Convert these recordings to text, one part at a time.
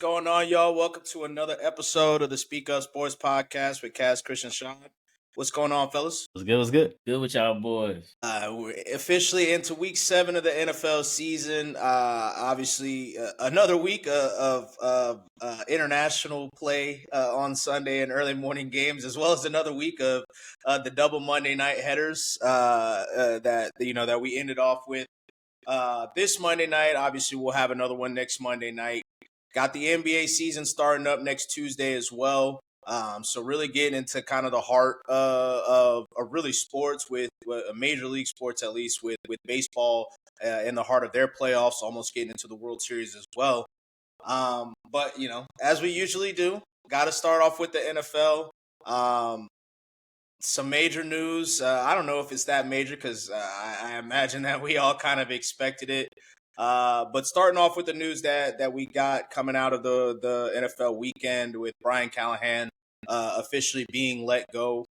Going on, y'all? Welcome to another episode of the Speak Up Sports Podcast with Cass, Christian, Sean. What's going on, fellas? What's good? What's good? Good with y'all boys. We're officially into week 7 of the NFL season. Obviously, another week of international play on Sunday and early morning games, as well as another week of the double Monday night headers that we ended off with this Monday night. Obviously, we'll have another one next Monday night. Got the NBA season starting up next Tuesday as well. So really getting into kind of the heart of really sports with major league sports, at least with baseball in the heart of their playoffs, almost getting into the World Series as well. But, as we usually do, got to start off with the NFL. Some major news. I don't know if it's that major because I imagine that we all kind of expected it. But starting off with the news that we got coming out of the NFL weekend with Brian Callahan officially being let go.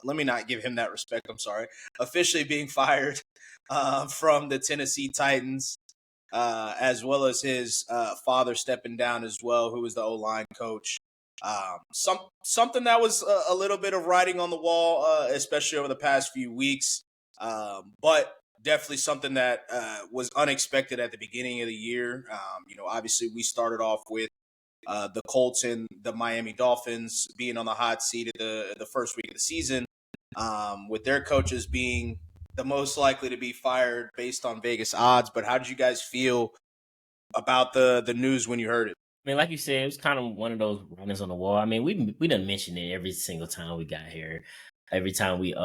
Let me not give him that respect. I'm sorry. Officially being fired from the Tennessee Titans, as well as his father stepping down as well, who was the O-line coach. Something that was a little bit of writing on the wall, especially over the past few weeks. But definitely something that was unexpected at the beginning of the year. Obviously we started off with the Colts and the Miami Dolphins being on the hot seat at the first week of the season, with their coaches being the most likely to be fired based on Vegas odds. But how did you guys feel about the news when you heard it? I mean, like you said, it was kind of one of those writings on the wall. I mean, we done mentioned it every single time we got here. Every time we came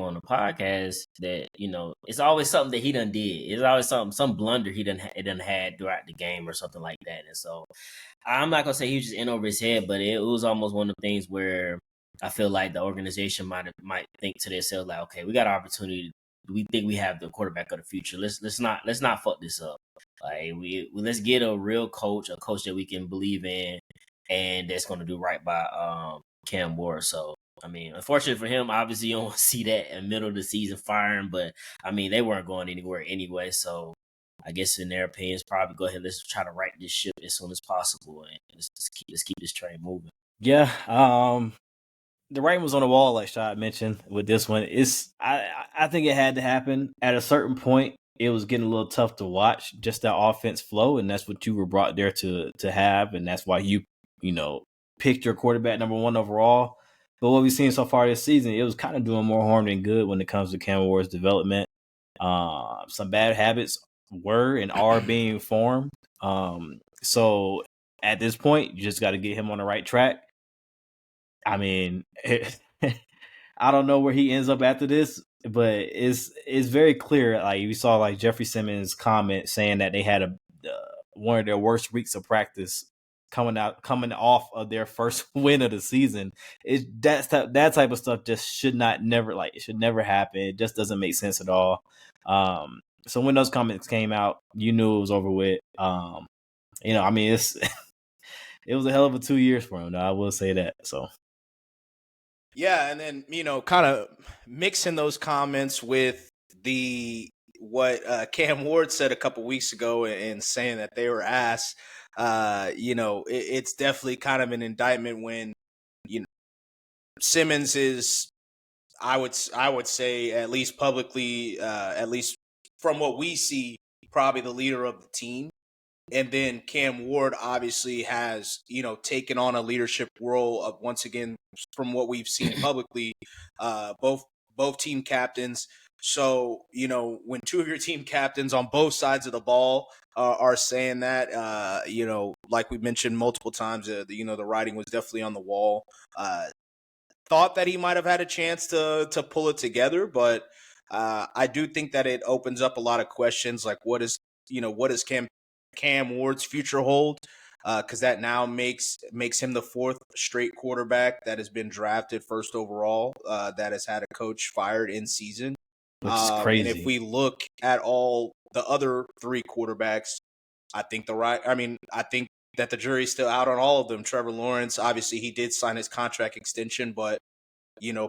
on the podcast, that it's always something that he done did. It's always some blunder he done had throughout the game or something like that. And so I'm not gonna say he was just in over his head, but it was almost one of the things where I feel like the organization might think to themselves like, okay, we got an opportunity. We think we have the quarterback of the future. Let's not fuck this up. Like let's get a real coach, a coach that we can believe in, and that's going to do right by Cam Ward. So I mean, unfortunately for him, obviously you don't see that in the middle of the season firing, but I mean they weren't going anywhere anyway. So I guess in their opinions, probably go ahead. Let's try to right this ship as soon as possible, and let's keep this train moving. Yeah, the writing was on the wall, like Shad mentioned. With this one, I think it had to happen at a certain point. It was getting a little tough to watch, just that offense flow, and that's what you were brought there to have, and that's why you picked your quarterback number 1 overall. But what we've seen so far this season, it was kind of doing more harm than good when it comes to Cam Ward's development. Some bad habits were and are being formed. So at this point, you just got to get him on the right track. I mean, I don't know where he ends up after this, but it's very clear. Like we saw, like Jeffrey Simmons' comment saying that they had one of their worst weeks of practice coming off of their first win of the season. That type of stuff just should never happen. It just doesn't make sense at all. So when those comments came out, you knew it was over with. I mean, it was a hell of a 2 years for him. Though, I will say that. So. Yeah, and then kind of mixing those comments with what Cam Ward said a couple weeks ago and saying that they were ass. It's definitely kind of an indictment when Simmons is, I would say, at least publicly, at least from what we see, probably the leader of the team. And then Cam Ward obviously has, taken on a leadership role of, once again, from what we've seen publicly, both team captains. So, when 2 of your team captains on both sides of the ball are saying that, like we mentioned multiple times, the writing was definitely on the wall. Thought that he might have had a chance to pull it together, but I do think that it opens up a lot of questions, like what is Cam Ward's future hold, because that now makes him the 4th straight quarterback that has been drafted first overall that has had a coach fired in season. Which is crazy. And if we look at all the other 3 quarterbacks, I think that the jury's still out on all of them. Trevor Lawrence, obviously he did sign his contract extension, but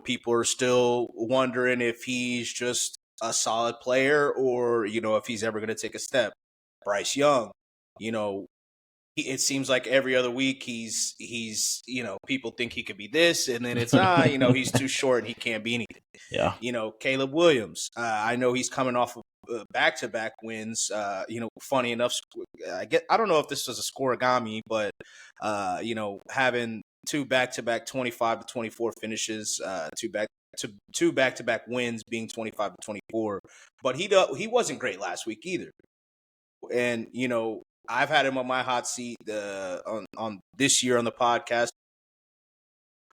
people are still wondering if he's just a solid player or if he's ever going to take a step. Bryce Young, it seems like every other week he's people think he could be this, and then it's he's too short and he can't be anything. Yeah. Caleb Williams, I know he's coming off of back-to-back wins. Funny enough, I don't know if this was a scoregami, but having two back-to-back 25 to 24 finishes, two back-to-back wins being 25 to 24, but he wasn't great last week either. And I've had him on my hot seat on this year on the podcast.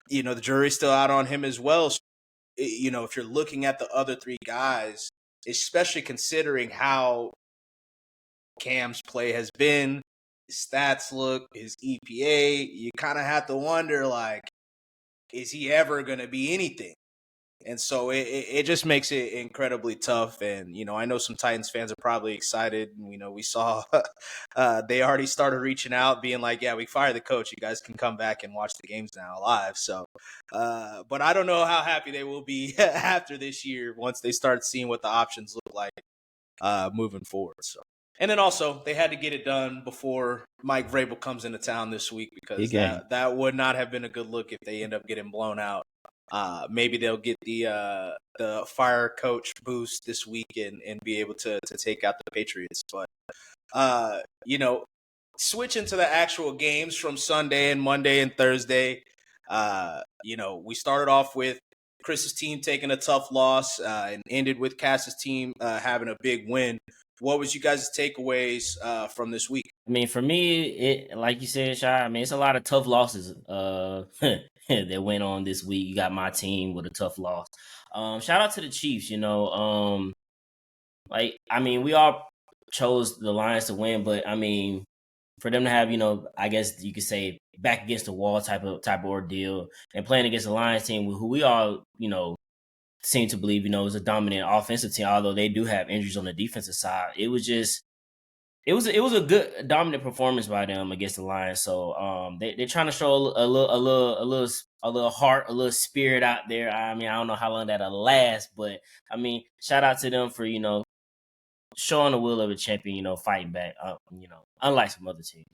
The jury's still out on him as well. So, if you're looking at the other three guys, especially considering how Cam's play has been, his stats look, his EPA, you kind of have to wonder, like, is he ever going to be anything? And so it just makes it incredibly tough. And, I know some Titans fans are probably excited. We saw they already started reaching out, being like, yeah, we fired the coach. You guys can come back and watch the games now live. So, but I don't know how happy they will be after this year once they start seeing what the options look like moving forward. So, and then also they had to get it done before Mike Vrabel comes into town this week, because that would not have been a good look if they end up getting blown out. Maybe they'll get the fire coach boost this week and be able to take out the Patriots. But switching to the actual games from Sunday and Monday and Thursday, we started off with Chris's team taking a tough loss and ended with Cass's team having a big win. What was you guys' takeaways from this week? I mean, for me, it, like you said, Shy, I mean, it's a lot of tough losses that went on this week. You got my team with a tough loss. Shout out to the Chiefs, we all chose the Lions to win, but I mean, for them to have, I guess you could say back against the wall type of ordeal, and playing against the Lions team who we all, seem to believe, is a dominant offensive team, although they do have injuries on the defensive side. It was a good dominant performance by them against the Lions. So they're trying to show a little heart, a little spirit out there. I mean, I don't know how long that'll last, but I mean, shout out to them for showing the will of a champion, fighting back. Unlike some other teams.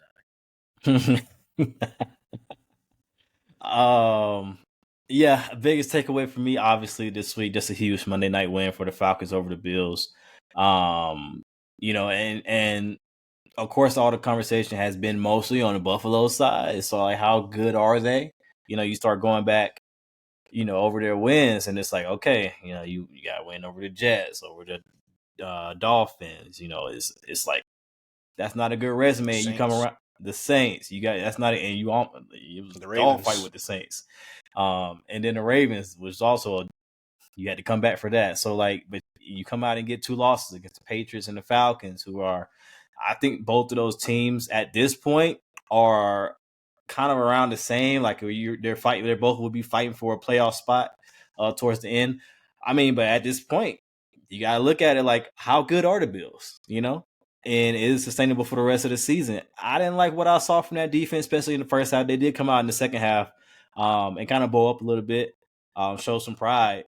Yeah, biggest takeaway for me, obviously, this week, just a huge Monday night win for the Falcons over the Bills. And of course, all the conversation has been mostly on the Buffalo side. So, like, how good are they? You start going back, over their wins, and it's like, okay, you got to win over the Jets, over the Dolphins. It's like, that's not a good resume. You come around the Saints, it was a dog fight with the Saints. And then the Ravens was also you had to come back for that. So but you come out and get two losses against the Patriots and the Falcons, who are, I think both of those teams at this point are kind of around the same. Like they're both will be fighting for a playoff spot towards the end. I mean, but at this point, you gotta look at it like, how good are the Bills? And is sustainable for the rest of the season. I didn't like what I saw from that defense, especially in the first half. They did come out in the second half and kind of bow up a little bit, show some pride,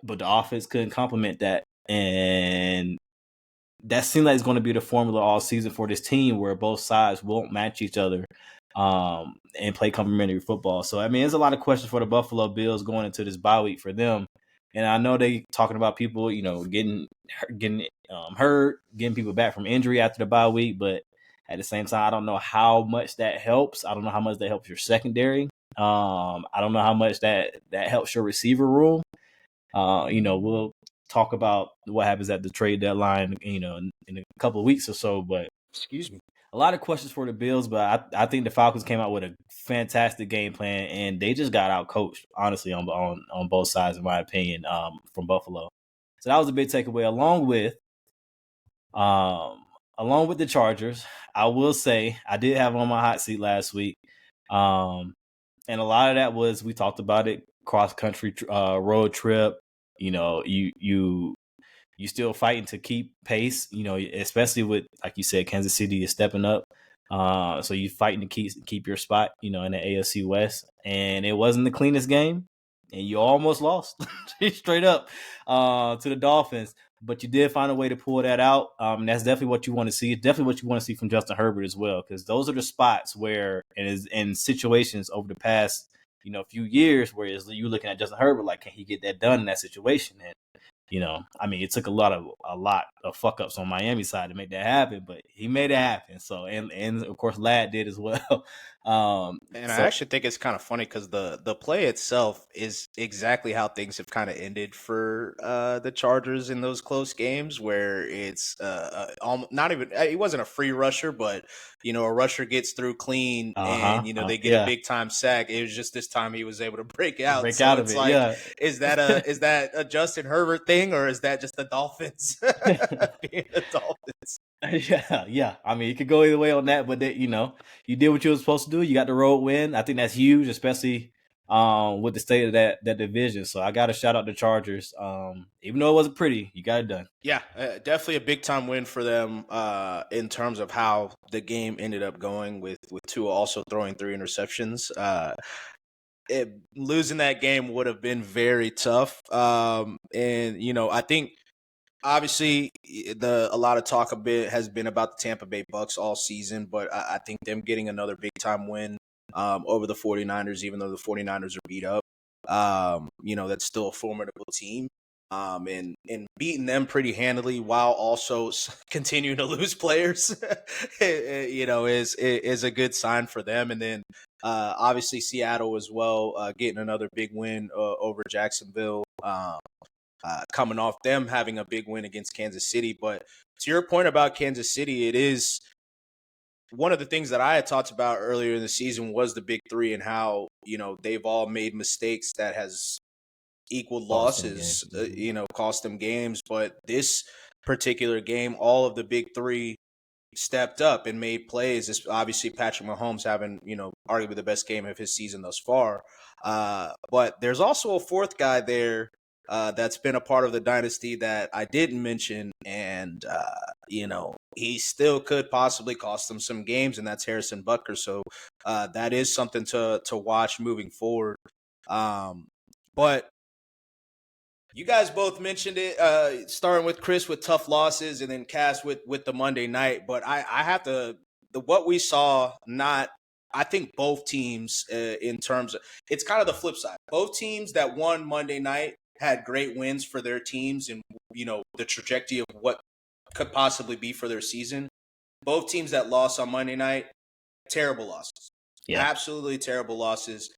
but the offense couldn't complement that. And that seemed like it's going to be the formula all season for this team, where both sides won't match each other and play complementary football. So, I mean, there's a lot of questions for the Buffalo Bills going into this bye week for them. And I know they talking about people, getting hurt, getting people back from injury after the bye week. But at the same time, I don't know how much that helps. I don't know how much that helps your secondary. I don't know how much that helps your receiver room. We'll talk about what happens at the trade deadline, in a couple of weeks or so. But excuse me, a lot of questions for the Bills, but I think the Falcons came out with a fantastic game plan, and they just got out coached, honestly, on both sides, in my opinion, from Buffalo. So that was a big takeaway. Along with the Chargers, I will say I did have on my hot seat last week, and a lot of that was, we talked about it, cross country road trip. You still fighting to keep pace, especially with, like you said, Kansas City is stepping up. So you fighting to keep your spot, in the AFC West. And it wasn't the cleanest game, and you almost lost straight up to the Dolphins. but you did find a way to pull that out. That's definitely what you want to see. It's definitely what you want to see from Justin Herbert as well, because those are the spots where, and is in situations over the past, few years, where you're looking at Justin Herbert, like, can he get that done in that situation? And I mean, it took a lot of fuck ups on Miami's side to make that happen, but he made it happen. So, and of course, Ladd did as well. And I actually think it's kind of funny because the play itself is exactly how things have kind of ended for the Chargers in those close games, where it's not even, it wasn't a free rusher, but a rusher gets through clean and they get a big time sack. It was just this time he was able to break out. Break out of it. Like, yeah. Is that a Justin Herbert thing, or is that just the Dolphins being the Dolphins? Yeah. I mean, it could go either way on that, but you did what you were supposed to do. You got the road win. I think that's huge, especially with the state of that division. So I got to shout out the Chargers. Even though it wasn't pretty, you got it done. Yeah, definitely a big time win for them in terms of how the game ended up going, with Tua also throwing 3 interceptions. Losing that game would have been very tough. And I think, obviously, a lot of talk has been about the Tampa Bay Bucks all season, but I think them getting another big time win over the 49ers, even though the 49ers are beat up, that's still a formidable team. And beating them pretty handily while also continuing to lose players, is a good sign for them. And then obviously Seattle as well, getting another big win over Jacksonville. Coming off them having a big win against Kansas City. But to your point about Kansas City, it is one of the things that I had talked about earlier in the season was the big three, and how, they've all made mistakes that has equaled losses, cost them games. But this particular game, all of the big three stepped up and made plays. It's obviously Patrick Mahomes having, arguably the best game of his season thus far. But there's also a fourth guy there that's been a part of the dynasty that I didn't mention, and he still could possibly cost them some games, and that's Harrison Butker. So that is something to watch moving forward. But you guys both mentioned it, starting with Chris with tough losses, and then Cass with the Monday night. But I have to, what we saw, I think both teams, in terms of, it's kind of the flip side. Both teams that won Monday night had great wins for their teams, and the trajectory of what could possibly be for their season. Both teams that lost on Monday night, terrible losses. Yeah, absolutely terrible losses.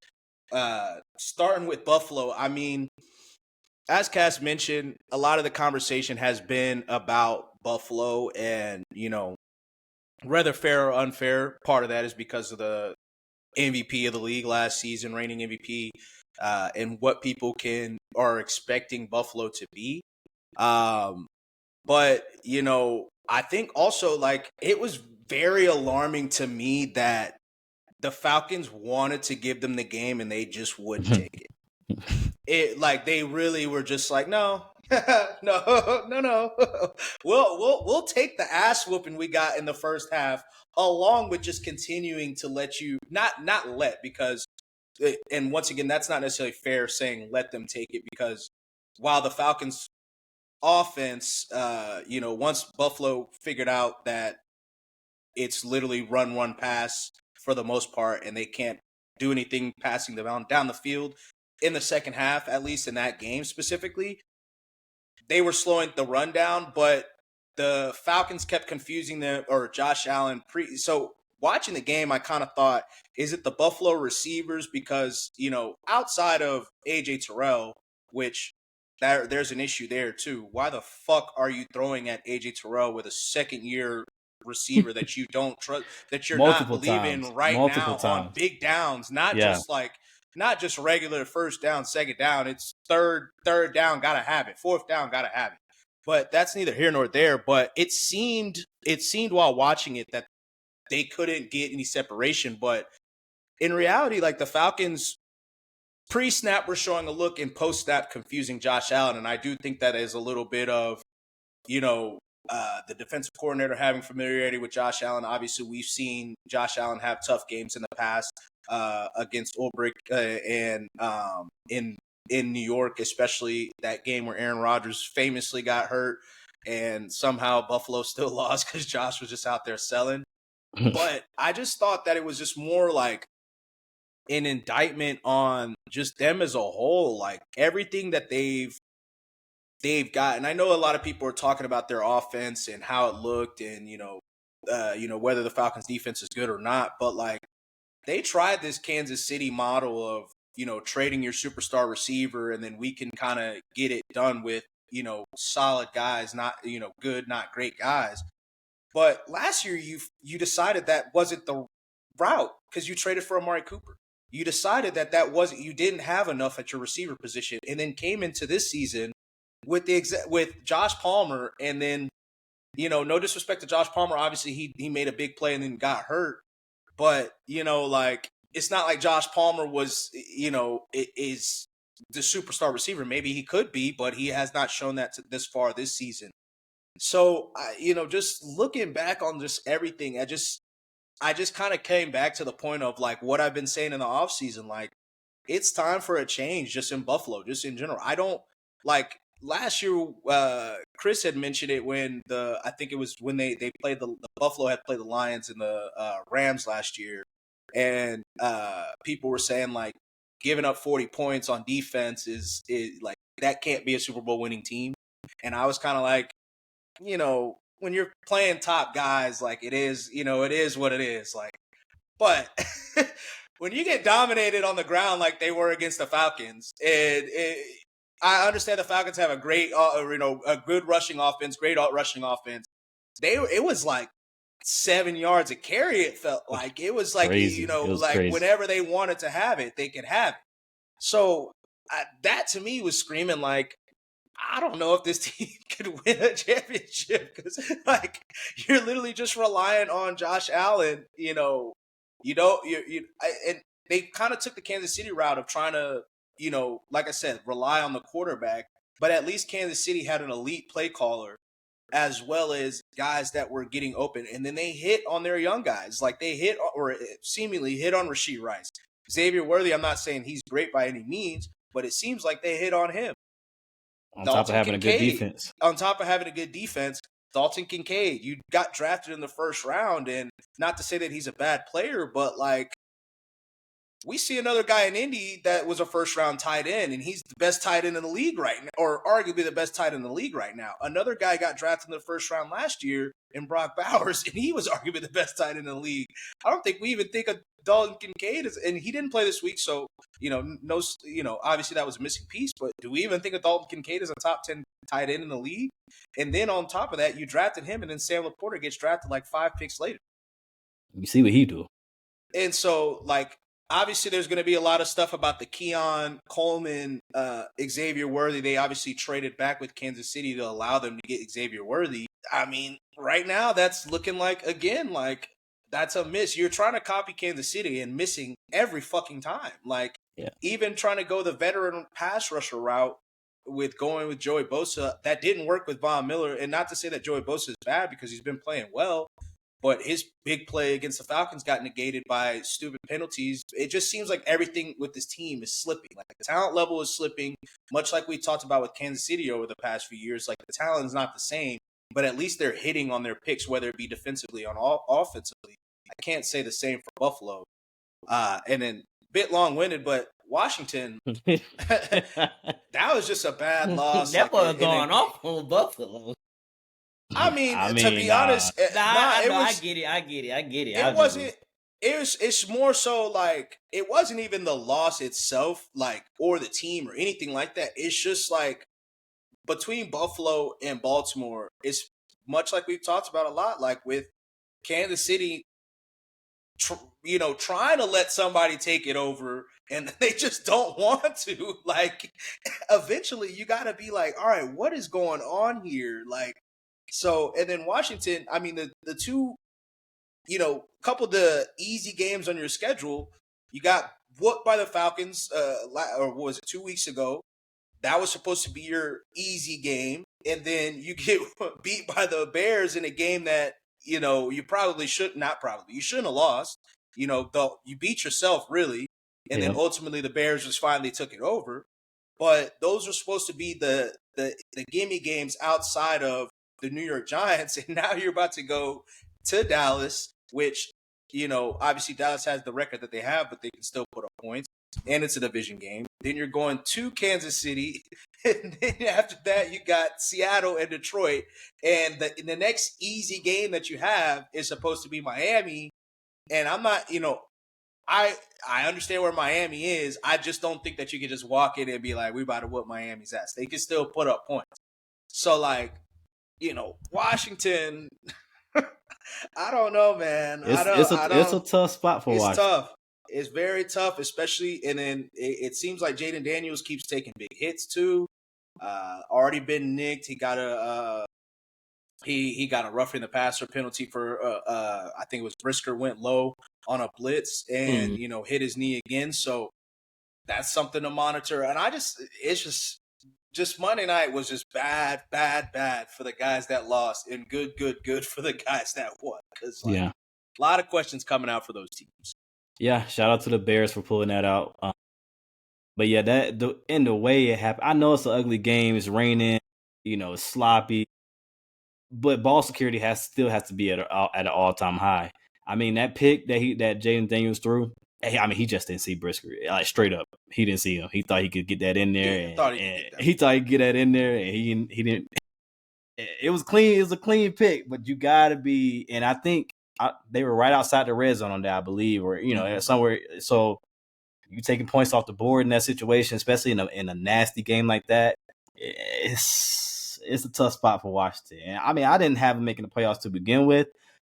Starting with Buffalo, I mean, as Cass mentioned, a lot of the conversation has been about Buffalo, and whether fair or unfair, part of that is because of the MVP of the league last season, reigning MVP. And what people are expecting Buffalo to be. But, I think also, like, it was very alarming to me that the Falcons wanted to give them the game and they just wouldn't take it. They really were just like, no, no. We'll take the ass whooping we got in the first half, along with just continuing to let you, not let, because, and once again, that's not necessarily fair saying let them take it, because while the Falcons offense, once Buffalo figured out that it's literally run, pass for the most part, and they can't do anything passing them down the field in the second half, at least in that game specifically, they were slowing the run down, but the Falcons kept confusing them, or Josh Allen so watching the game, I kind of thought, is it the Buffalo receivers? Because, outside of AJ Terrell, which there's an issue there too. Why the fuck are you throwing at AJ Terrell with a second-year receiver that you don't trust, that you're not believing now on big downs, not just regular first down, second down. It's third down, gotta have it. Fourth down, gotta have it. But that's neither here nor there. But it seemed while watching it that they couldn't get any separation. But in reality, like, the Falcons pre-snap were showing a look, and post-snap confusing Josh Allen. And I do think that is a little bit of, the defensive coordinator having familiarity with Josh Allen. Obviously, we've seen Josh Allen have tough games in the past against Ulbrich and in in New York, especially that game where Aaron Rodgers famously got hurt and somehow Buffalo still lost because Josh was just out there selling. But I just thought that it was just more like an indictment on just them as a whole, like everything that they've got. And I know a lot of people are talking about their offense and how it looked, and whether the Falcons defense is good or not. But like they tried this Kansas City model of trading your superstar receiver, and then we can kind of get it done with solid guys, not good, not great guys. But last year you decided that wasn't the route because you traded for Amari Cooper. You decided that wasn't, you didn't have enough at your receiver position, and then came into this season with with Josh Palmer, and then no disrespect to Josh Palmer, obviously he made a big play and then got hurt, but like it's not like Josh Palmer was is the superstar receiver. Maybe he could be, but he has not shown that this far this season. So just looking back on just everything, I just kind of came back to the point of like what I've been saying in the offseason. Like, it's time for a change just in Buffalo, just in general. I don't like last year. Chris had mentioned it when I think it was when they played the Buffalo had played the Lions and the Rams last year. And people were saying like giving up 40 points on defense is like that can't be a Super Bowl winning team. And I was kind of like, when you're playing top guys, like it is what it is. Like, but when you get dominated on the ground like they were against the Falcons, I understand the Falcons have a great, a good rushing offense, great rushing offense. It was like 7 yards a carry. It felt like it was like crazy. Like crazy. Whenever they wanted to have it, they could have it. So that to me was screaming like, I don't know if this team could win a championship because, like, you're literally just relying on Josh Allen. And they kind of took the Kansas City route of trying to, like I said, rely on the quarterback. But at least Kansas City had an elite play caller, as well as guys that were getting open, and then they hit on their young guys. Like they hit or seemingly hit on Rashee Rice, Xavier Worthy. I'm not saying he's great by any means, but it seems like they hit on him. On top of having a good defense. On top of having a good defense, Dalton Kincaid, you got drafted in the first round, and not to say that he's a bad player, but like we see another guy in Indy that was a first-round tight end, and he's the best tight end in the league right now, or arguably the best tight end in the league right now. Another guy got drafted in the first round last year in Brock Bowers, and he was arguably the best tight end in the league. I don't think we even think of Dalton Kincaid and he didn't play this week, so obviously that was a missing piece. But do we even think of Dalton Kincaid as a top 10 tight end in the league? And then on top of that, you drafted him, and then Sam Laporta gets drafted like 5 picks later. You see what he do. And so, like, obviously, there's going to be a lot of stuff about the Keon Coleman, Xavier Worthy. They obviously traded back with Kansas City to allow them to get Xavier Worthy. I mean, right now, that's looking like, again, like, that's a miss. You're trying to copy Kansas City and missing every fucking time. Like, even trying to go the veteran pass rusher route with going with Joey Bosa, that didn't work with Von Miller. And not to say that Joey Bosa is bad because he's been playing well, but his big play against the Falcons got negated by stupid penalties. It just seems like everything with this team is slipping. Like the talent level is slipping, much like we talked about with Kansas City over the past few years. Like the talent is not the same, but at least they're hitting on their picks, whether it be defensively or offensively. I can't say the same for Buffalo. And then a bit long-winded, but Washington, that was just a bad loss. That was going off on Buffalo. I mean, to be honest, I get it. It wasn't. It's more so like it wasn't even the loss itself, like, or the team or anything like that. It's just like between Buffalo and Baltimore, it's much like we've talked about a lot, like with Kansas City, trying to let somebody take it over, and they just don't want to. Like, eventually, you got to be like, all right, what is going on here? Like. So, and then Washington, I mean, the two, couple of the easy games on your schedule, you got whooped by the Falcons, or what was it, 2 weeks ago? That was supposed to be your easy game. And then you get beat by the Bears in a game that, you probably shouldn't have lost. You beat yourself, really. And then ultimately the Bears just finally took it over. but those are supposed to be the gimme games outside of the New York Giants, and now you're about to go to Dallas, which, obviously Dallas has the record that they have, but they can still put up points, and it's a division game. Then you're going to Kansas City, and then after that you got Seattle and Detroit, and the next easy game that you have is supposed to be Miami, and I'm not, I understand where Miami is. I just don't think that you can just walk in and be like, we about to whoop Miami's ass. They can still put up points. So, Washington, I don't know, man. It's a tough spot for Washington. It's tough. It's very tough, especially, and then it seems like Jaden Daniels keeps taking big hits too. Already been nicked. He got a he got a roughing the passer penalty for I think it was Brisker went low on a blitz and hit his knee again. So that's something to monitor. And it's just Monday night was just bad for the guys that lost, and good for the guys that won. Because a lot of questions coming out for those teams. Yeah, shout out to the Bears for pulling that out. But yeah, in the way it happened, I know it's an ugly game. It's raining, it's sloppy, but ball security still has to be at an all-time high. I mean, that pick that Jaden Daniels threw. I mean, he just didn't see Brisker, like straight up. He didn't see him. He thought he could get that in there, he thought he could get that in there, and he didn't. It was clean. It was a clean pick, but you gotta be. And I think they were right outside the red zone on that, I believe, or somewhere. So you taking points off the board in that situation, especially in a nasty game like that, it's a tough spot for Washington. And I mean, I didn't have them making the playoffs to begin with.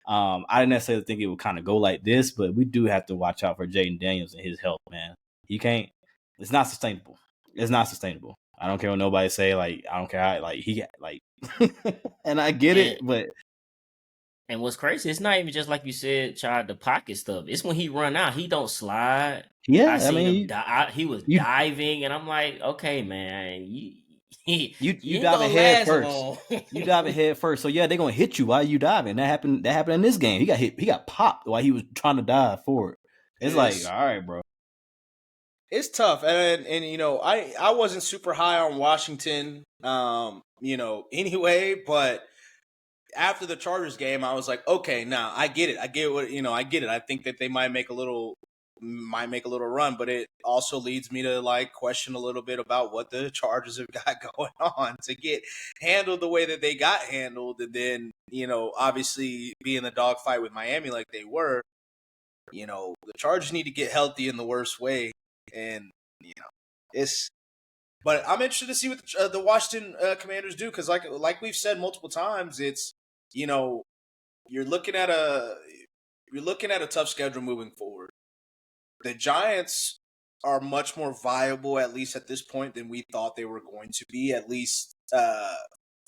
I didn't necessarily think it would kind of go like this, but we do have to watch out for Jaden Daniels and his health, man. He can't. It's not sustainable. It's not sustainable. I don't care what nobody say. Like, I don't care how, he and I get it, but. And what's crazy, it's not even just like you said, tried the pocket stuff. It's when he run out, he don't slide. Yeah, I mean, he was diving, and I'm like, okay, man, you diving head first. You diving head first. So yeah, they're gonna hit you while you diving. That happened in this game. He got hit. He got popped while he was trying to dive forward. It's like, all right, bro. It's tough, and I wasn't super high on Washington, anyway, but after the Chargers game, I was like, okay, now I get it. I get it. I think that they might make a little run, but it also leads me to question a little bit about what the Chargers have got going on to get handled the way that they got handled, and then obviously be in the dogfight with Miami like they were. The Chargers need to get healthy in the worst way, and But I'm interested to see what the Washington Commanders do, because like we've said multiple times, it's you're looking at a tough schedule moving forward. The Giants are much more viable, at least at this point, than we thought they were going to be. At least,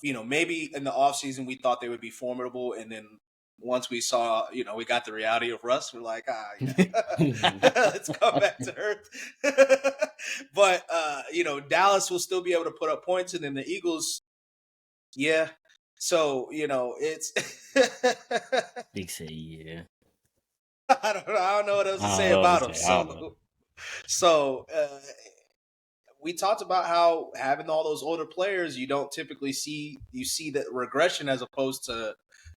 maybe in the offseason we thought they would be formidable, and then once we saw, we got the reality of Russ, we're like, let's come back to earth. But, Dallas will still be able to put up points, and then the Eagles, yeah. So, it's Big say, yeah. I don't know what else to say about them. So we talked about how having all those older players, you don't typically see that regression as opposed to,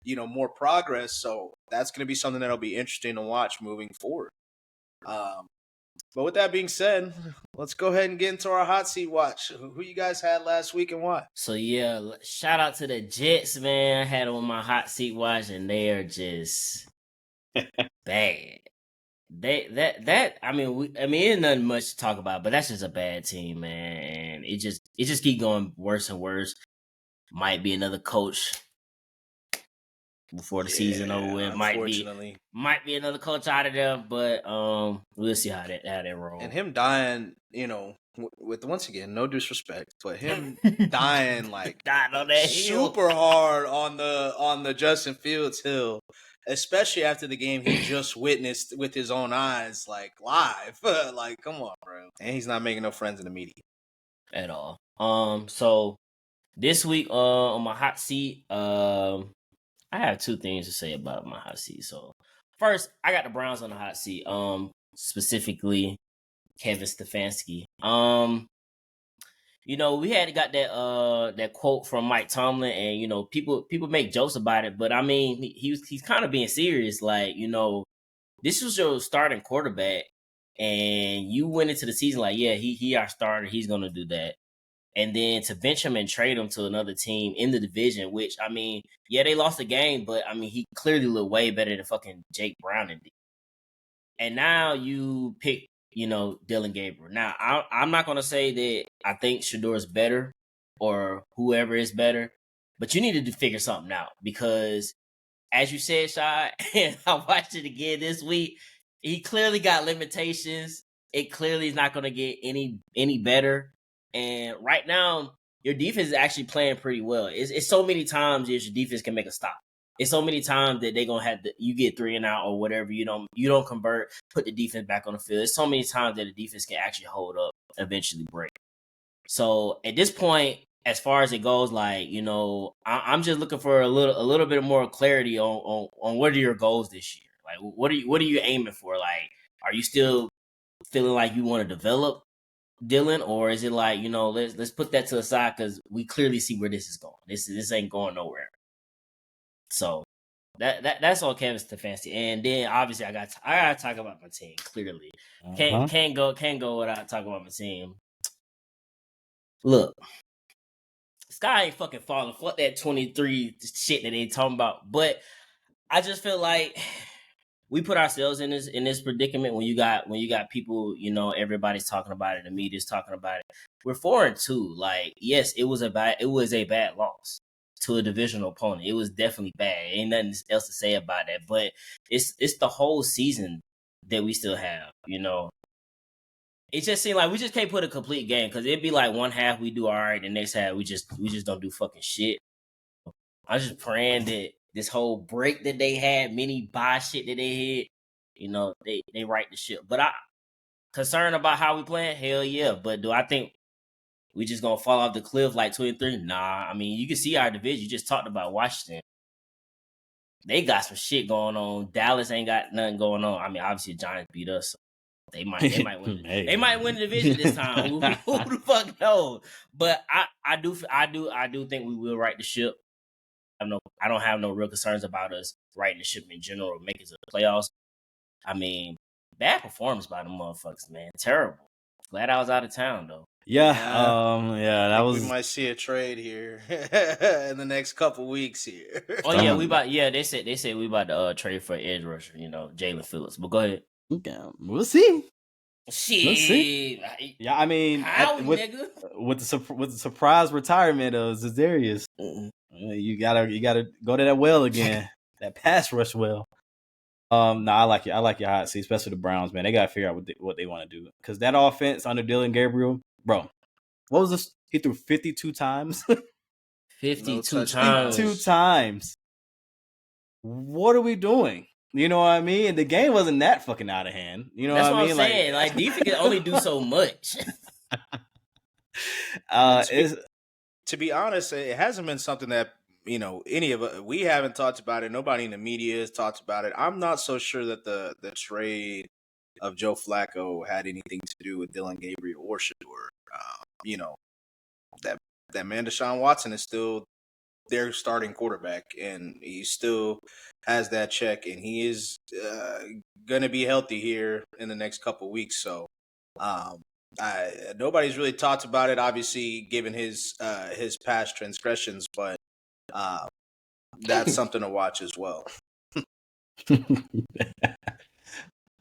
more progress. So that's going to be something that'll be interesting to watch moving forward. But with that being said, let's go ahead and get into our hot seat watch. Who you guys had last week and why? So yeah, shout out to the Jets, man. I had them on my hot seat watch, and they are just bad. I mean, ain't nothing much to talk about, but that's just a bad team, man. And it just keep going worse and worse. Might be another coach before the season over with. Might be another coach out of there, but we'll see how that rolls. And him dying, with once again, no disrespect, but him dying dying on that super hard on the Justin Fields hill, especially after the game he just witnessed with his own eyes, live. Come on, bro. And he's not making no friends in the media at all. So this week on my hot seat, I have two things to say about my hot seat. So first, I got the Browns on the hot seat. Specifically Kevin Stefanski. we had got that quote from Mike Tomlin, and people make jokes about it, but I mean he's kind of being serious. Like, this was your starting quarterback, and you went into the season like, yeah, he our starter, he's gonna do that. And then to bench him and trade him to another team in the division, which, I mean, yeah, they lost the game, but I mean, he clearly looked way better than fucking Jake Brown did. And now you pick, Dylan Gabriel. Now, I'm not going to say that I think Shador is better or whoever is better, but you need to figure something out because, as you said, Shai, and I watched it again this week, he clearly got limitations. It clearly is not going to get any better. And right now, your defense is actually playing pretty well. It's so many times your defense can make a stop. It's so many times that they're gonna have you get 3 and out or whatever. You don't convert, put the defense back on the field. It's so many times that the defense can actually hold up, eventually break. So at this point, as far as it goes, like, I'm just looking for a little bit more clarity on what are your goals this year. Like, what are you aiming for? Like, are you still feeling like you want to develop Dylan, or is it like, let's put that to the side because we clearly see where this is going. This ain't going nowhere. So that's all Kevin Stefanski. And then obviously I gotta talk about my team. Clearly, can't go without talking about my team. Look, Sky ain't fucking falling. Fuck that 23 shit that they talking about. But I just feel like we put ourselves in this predicament when you got people, everybody's talking about it, the media's talking about it. We're 4-2. Like, yes, it was a bad loss to a divisional opponent. It was definitely bad. Ain't nothing else to say about that. But it's the whole season that we still have, It just seemed like we just can't put a complete game because it'd be like one half we do all right, the next half we just don't do fucking shit. I'm just praying that this whole break that they had, mini buy shit that they had, they right the ship. But I concerned about how we playing, hell yeah. But do I think we just gonna fall off the cliff like 23? Nah. I mean, you can see our division. You just talked about Washington. They got some shit going on. Dallas ain't got nothing going on. I mean, obviously the Giants beat us. So they might win. Hey. They might win the division this time. Who the fuck knows? But I do think we will right the ship. I don't have no real concerns about us righting the ship in general or making it to the playoffs. I mean, bad performance by the motherfuckers, man. Terrible. Glad I was out of town though. Yeah, that was. We might see a trade here in the next couple weeks here. Oh yeah, they said we about to trade for edge rusher, Jalen Phillips. But go ahead. Okay, we'll see. Shit. Let's see. Yeah, I mean, nigga? With the surprise retirement of Zedarius, you gotta go to that well again, that pass rush well. No, I like your hot seat, especially the Browns, man. They gotta figure out what they want to do because that offense under Dylan Gabriel, bro. What was this? He threw 52 times. 52 times. 52 times. What are we doing? You know what I mean? And the game wasn't that fucking out of hand. You know That's what I mean? I'm saying. Like defense can only do so much. To be honest, it hasn't been something that any of us, we haven't talked about it. Nobody in the media has talked about it. I'm not so sure that the trade of Joe Flacco had anything to do with Dylan Gabriel or Shador. That man Deshaun Watson is still their starting quarterback, and he still has that check, and he is going to be healthy here in the next couple weeks. So nobody's really talked about it, obviously, given his past transgressions, but that's something to watch as well.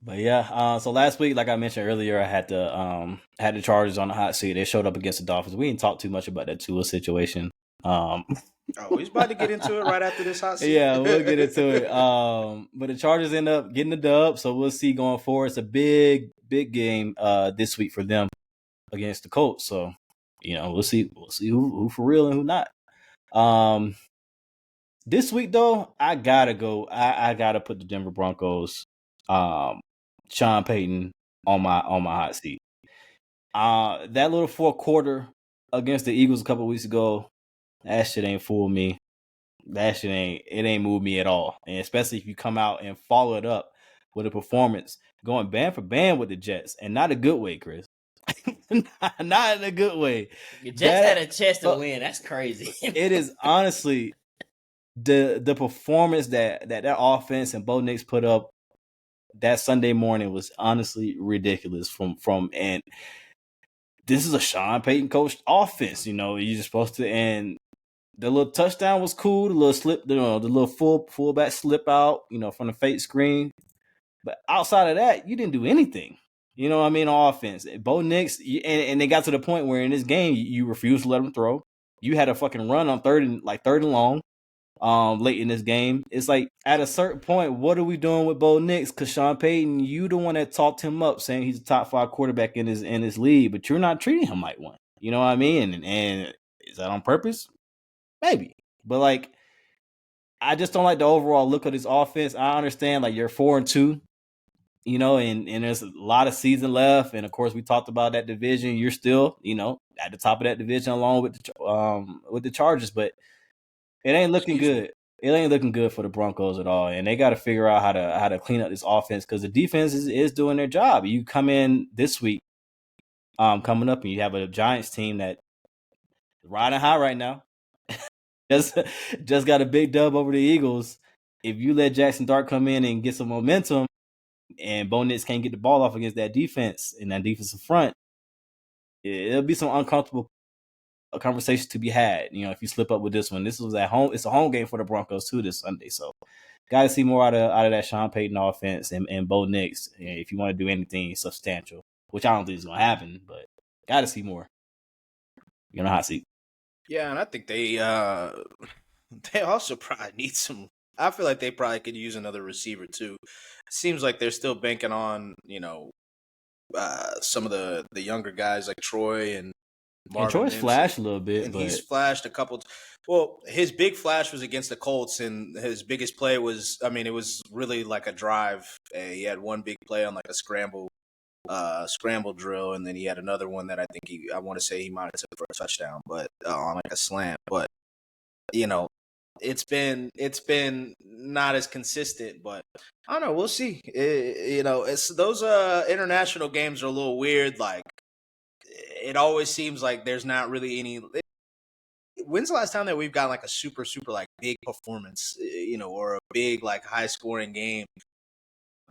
But yeah, so last week, like I mentioned earlier, I had the Chargers on the hot seat. They showed up against the Dolphins. We didn't talk too much about that Tua situation. He's about to get into it right after this hot seat. Yeah, we'll get into it. But the Chargers end up getting the dub, so we'll see going forward. It's a big game this week for them against the Colts. So we'll see who for real and who not. This week though, I gotta go. I gotta put the Denver Broncos. Sean Payton on my hot seat. That little fourth quarter against the Eagles a couple weeks ago, that shit ain't fooled me. That shit ain't moved me at all. And especially if you come out and follow it up with a performance going band for band with the Jets, and not a good way, Chris. Not in a good way. Jets had a chance to win. That's crazy. It is honestly the performance that offense and Bo Nix put up that Sunday morning was honestly ridiculous. And this is a Sean Payton coached offense. You're just supposed to. And the little touchdown was cool. The little slip, the little fullback slip out, from the fake screen. But outside of that, you didn't do anything. You know what I mean? On offense, Bo Nix, and they got to the point where in this game you refused to let him throw. You had a fucking run on third and long, late in this game. It's like at a certain point, what are we doing with Bo Nix? Because Sean Payton, you the one that talked him up, saying he's a top 5 quarterback in his league, but you're not treating him like one. You know what I mean? And is that on purpose? Maybe, but like, I just don't like the overall look of this offense. I understand like you're 4-2. And there's a lot of season left. And of course, we talked about that division. You're still, at the top of that division along with the Chargers, but it ain't looking good. It ain't looking good for the Broncos at all. And they got to figure out how to clean up this offense because the defense is doing their job. You come in this week, coming up, and you have a Giants team that riding high right now. just got a big dub over the Eagles. If you let Jackson Dart come in and get some momentum, and Bo Nix can't get the ball off against that defense and that defensive front, it'll be some uncomfortable conversations to be had. If you slip up with this one, this was at home. It's a home game for the Broncos too this Sunday, so got to see more out of that Sean Payton offense and Bo Nix if you want to do anything substantial, which I don't think is going to happen, but got to see more. You're on a hot seat. Yeah, and I think they also probably need some. I feel like they probably could use another receiver too. Seems like they're still banking on some of the younger guys like Troy and Marvin. And Troy's Mims. flashed a little bit, and he's flashed a couple. Well, his big flash was against the Colts, and his biggest play was, it was really like a drive. He had one big play on like a scramble drill, and then he had another one that I want to say he might have took for a touchdown, but on like a slant. But it's been not as consistent, but I don't know. We'll see. It's those international games are a little weird. Like it always seems like there's not really any. When's the last time that we've got like a super like big performance, or a big like high scoring game?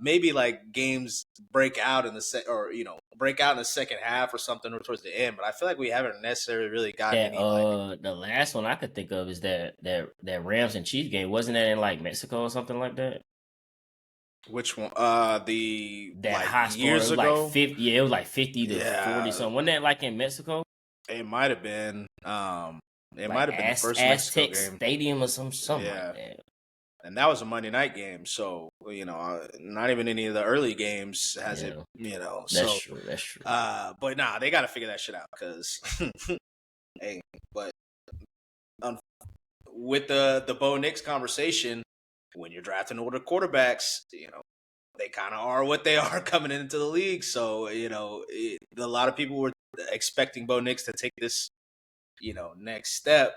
Maybe like games break out in the second half or something, or towards the end. But I feel like we haven't necessarily really got any. The last one I could think of is that Rams and Chiefs game. Wasn't that in like Mexico or something like that? Which one? That high score years ago. Like 50. Yeah, it was like 50 to 40 something. Wasn't that like in Mexico? It might have been. It might have been the first Aztec Mexico game. Stadium or something like that. And that was a Monday night game, so not even any of the early games has it. That's true. But nah, they got to figure that shit out because, hey, but with the Bo Nix conversation, when you're drafting older quarterbacks, they kind of are what they are coming into the league. So a lot of people were expecting Bo Nix to take this, next step.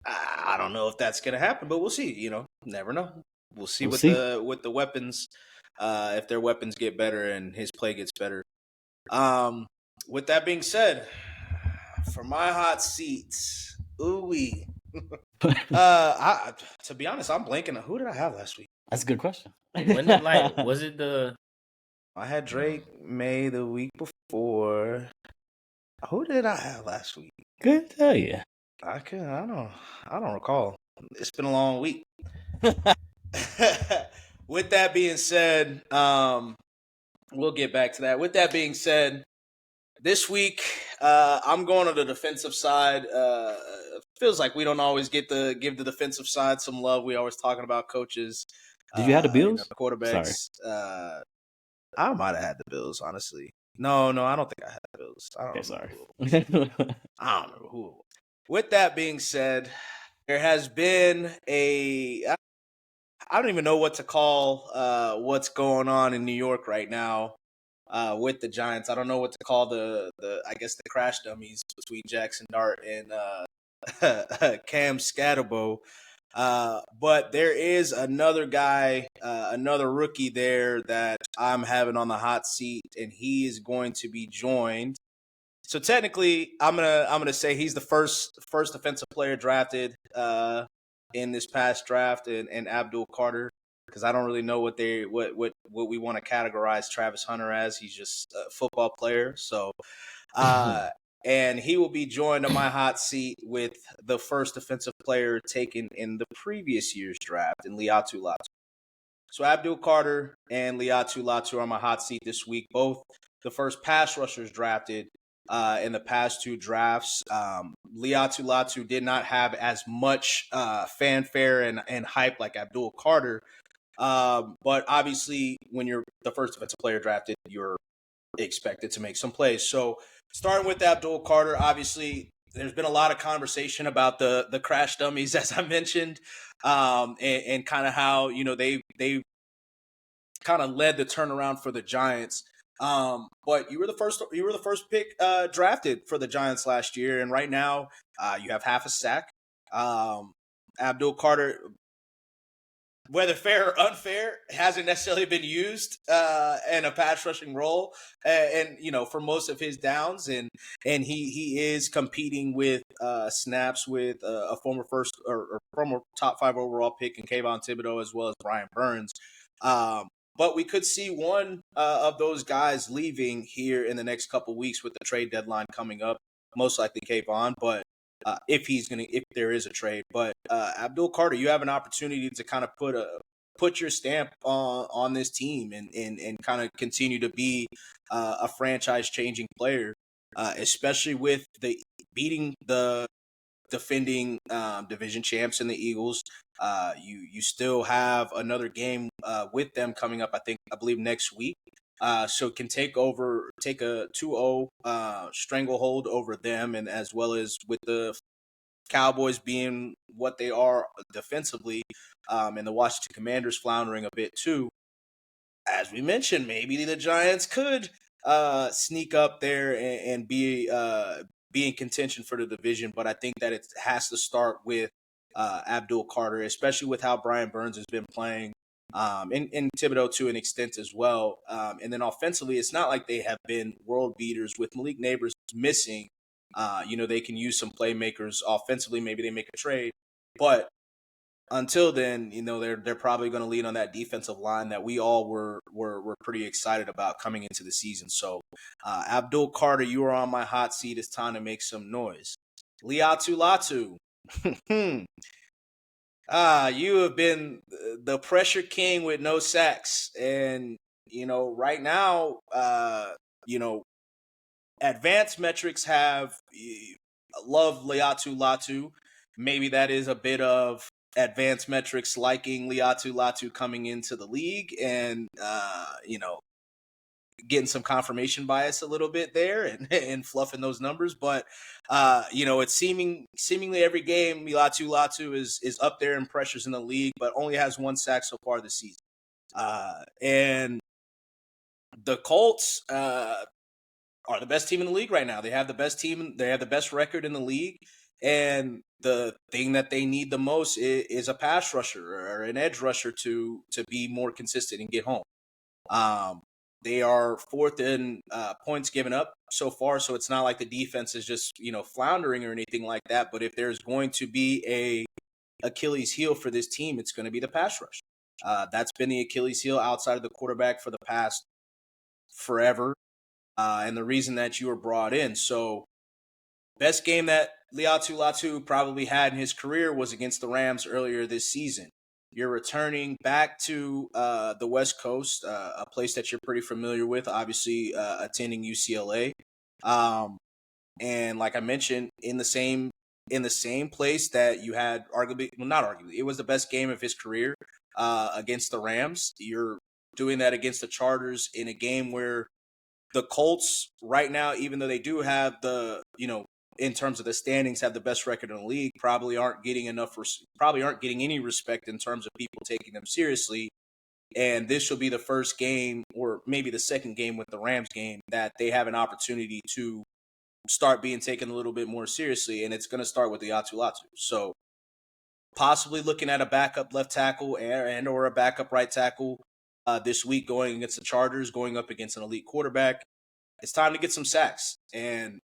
I don't know if that's going to happen, but we'll see. Never know. We'll see with the weapons, if their weapons get better and his play gets better. With that being said, for my hot seats, ooh-wee. To be honest, I'm blanking. Who did I have last week? That's a good question. Was it the? I had Drake May the week before. Who did I have last week? Good to tell you. I don't recall. It's been a long week. With that being said, we'll get back to that. With that being said, this week I'm going to the defensive side. Feels like we don't always give the defensive side some love. We always talking about coaches. Did you have the Bills? The quarterbacks. Sorry. I might have had the Bills, honestly. No, I don't think I had the Bills. I don't remember who it was. With that being said, there has been I don't even know what to call what's going on in New York right now with the Giants. I don't know what to call the crash dummies between Jackson Dart and Cam Scatterbo. But there is another guy, another rookie there that I'm having on the hot seat, and he is going to be joined. So technically, I'm gonna say he's the first defensive player drafted in this past draft, and Abdul Carter, because I don't really know what we want to categorize Travis Hunter as. He's just a football player. So, and he will be joined on my hot seat with the first defensive player taken in the previous year's draft, in Liatu Latu. So Abdul Carter and Liatu Latu are on my hot seat this week. Both the first pass rushers drafted in the past two drafts. Liatu Latu did not have as much fanfare and hype like Abdul Carter. But obviously, when you're the first defensive player drafted, you're expected to make some plays. So starting with Abdul Carter, obviously, there's been a lot of conversation about the crash dummies, as I mentioned, and kind of how they kind of led the turnaround for the Giants. But you were the first pick drafted for the Giants last year, and right now you have half a sack. Abdul Carter, whether fair or unfair, hasn't necessarily been used in a pass rushing role, and for most of his downs, and he is competing with snaps with a former first or former top 5 overall pick in Kayvon Thibodeau, as well as Brian Burns. But we could see one of those guys leaving here in the next couple of weeks with the trade deadline coming up. Most likely Kayvon, but if there is a trade. But Abdul Carter, you have an opportunity to kind of put your stamp on this team and kind of continue to be a franchise changing player, especially with the beating the defending division champs in the Eagles. You still have another game with them coming up, I believe next week. So can take a 2-0 stranglehold over them, and as well as with the Cowboys being what they are defensively, and the Washington Commanders floundering a bit too. As we mentioned, maybe the Giants could sneak up there and be in contention for the division, but I think that it has to start with Abdul Carter, especially with how Brian Burns has been playing, and Thibodeau to an extent as well. And then offensively, it's not like they have been world beaters. With Malik Neighbors missing, they can use some playmakers offensively. Maybe they make a trade, but until then, they're probably going to lean on that defensive line that we all were pretty excited about coming into the season. So, Abdul Carter, you are on my hot seat. It's time to make some noise. Liatu Latu. You have been the pressure king with no sacks. And, right now, advanced metrics have love Liatu Latu. Maybe that is a bit of advanced metrics liking Liatu Latu coming into the league and, getting some confirmation bias a little bit there and fluffing those numbers. But, it's seemingly every game Liatu Latu is up there in pressures in the league, but only has 1 sack so far this season. And the Colts are the best team in the league right now. They have the best team. They have the best record in the league. And the thing that they need the most is a pass rusher or an edge rusher to be more consistent and get home. They are 4th in points given up so far, so it's not like the defense is just floundering or anything like that. But if there's going to be a Achilles heel for this team, it's going to be the pass rush. That's been the Achilles heel outside of the quarterback for the past forever, and the reason that you were brought in. So, best game that Liatu Latu probably had in his career was against the Rams earlier this season. You're returning back to the West Coast, a place that you're pretty familiar with, obviously attending UCLA. And like I mentioned, in the same place that you had not arguably, it was the best game of his career against the Rams. You're doing that against the Chargers in a game where the Colts right now, even though they do have in terms of the standings, have the best record in the league, probably aren't getting any respect in terms of people taking them seriously. And this will be the first game, or maybe the second game with the Rams game, that they have an opportunity to start being taken a little bit more seriously. And it's going to start with the Liatu Latu. So possibly looking at a backup left tackle and or a backup right tackle this week going against the Chargers, going up against an elite quarterback. It's time to get some sacks. And,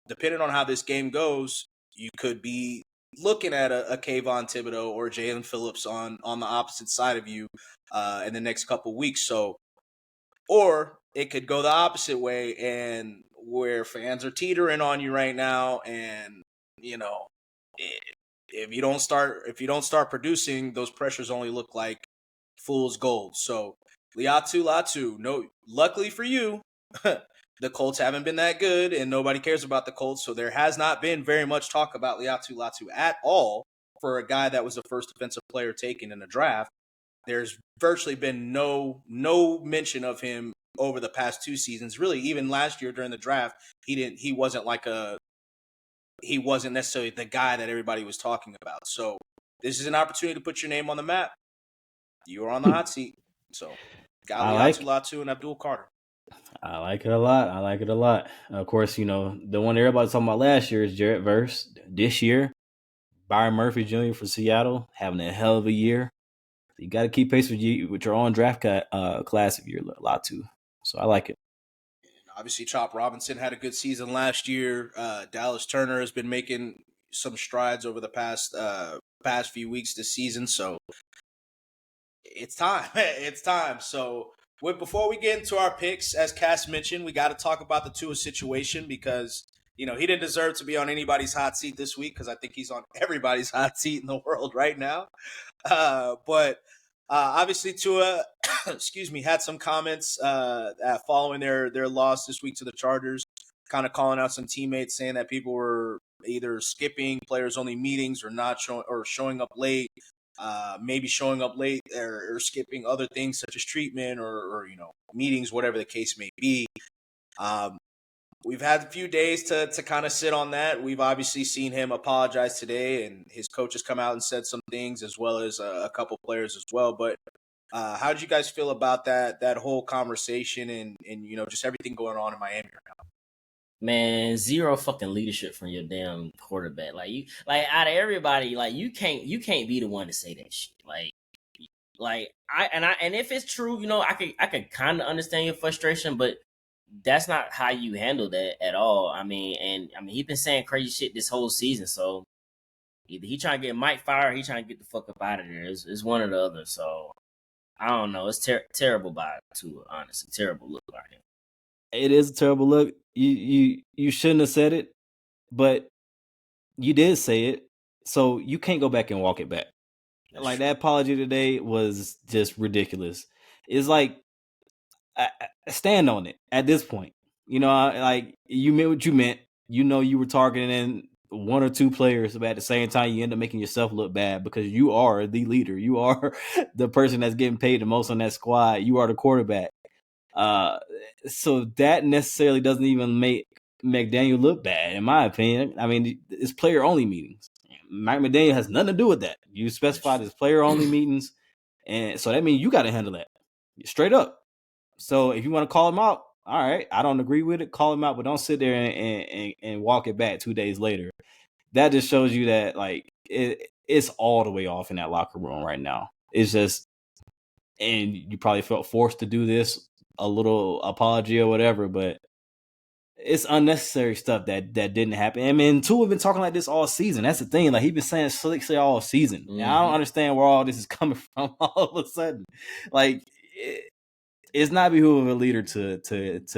depending on how this game goes, you could be looking at a Kayvon Thibodeau or Jalen Phillips on the opposite side of you in the next couple weeks. So, or it could go the opposite way, and where fans are teetering on you right now, and if you don't start producing, those pressures only look like fool's gold. So Latu, no, luckily for you, the Colts haven't been that good, and nobody cares about the Colts. So there has not been very much talk about Latu at all for a guy that was the first defensive player taken in the draft. There's virtually been no mention of him over the past 2 seasons. Really, even last year during the draft, he wasn't necessarily the guy that everybody was talking about. So this is an opportunity to put your name on the map. You are on the hot seat. So got Latu and Abdul Carter. I like it a lot. Of course, the one everybody's talking about last year is Jarrett Verse. This year, Byron Murphy Jr. for Seattle having a hell of a year. You got to keep pace with your own draft class if you're Latu. So I like it. And obviously, Chop Robinson had a good season last year. Dallas Turner has been making some strides over the past few weeks this season. So it's time. It's time. So before we get into our picks, as Cass mentioned, we got to talk about the Tua situation because he didn't deserve to be on anybody's hot seat this week because I think he's on everybody's hot seat in the world right now. But obviously Tua, had some comments following their loss this week to the Chargers, kind of calling out some teammates, saying that people were either skipping players only meetings or not showing up late. Maybe showing up late or skipping other things such as treatment or meetings, whatever the case may be. We've had a few days to kind of sit on that. We've obviously seen him apologize today, and his coaches come out and said some things, as well as a couple players as well. But how did you guys feel about that whole conversation and just everything going on in Miami right now? Man, zero fucking leadership from your damn quarterback. Out of everybody, you can't be the one to say that shit. And if it's true, I could kind of understand your frustration, but that's not how you handle that at all. I mean, he been saying crazy shit this whole season. So either he trying to get Mike fired, or he trying to get the fuck up out of there. It's one or the other. So I don't know. It's terrible by Tua, honestly. Terrible look by him. It is a terrible look. You shouldn't have said it, but you did say it, so you can't go back and walk it back. That's true. That apology today was just ridiculous. It's like I stand on it at this point. You meant what you meant. You were targeting one or two players, but at the same time, you end up making yourself look bad because you are the leader. You are the person that's getting paid the most on that squad. You are the quarterback. So that necessarily doesn't even make McDaniel look bad, in my opinion. I mean, it's player-only meetings. Mike McDaniel has nothing to do with that. You specified as player-only meetings, and so that means you got to handle that straight up. So if you want to call him out, all right, I don't agree with it, call him out, but don't sit there and walk it back 2 days later. That just shows you that, it's all the way off in that locker room right now. It's just, and you probably felt forced to do this, a little apology or whatever, but it's unnecessary stuff that didn't happen. I mean, Tua have been talking like this all season. That's the thing. He been saying slickly all season. Mm-hmm. And I don't understand where all this is coming from all of a sudden. It's not behoove of a leader to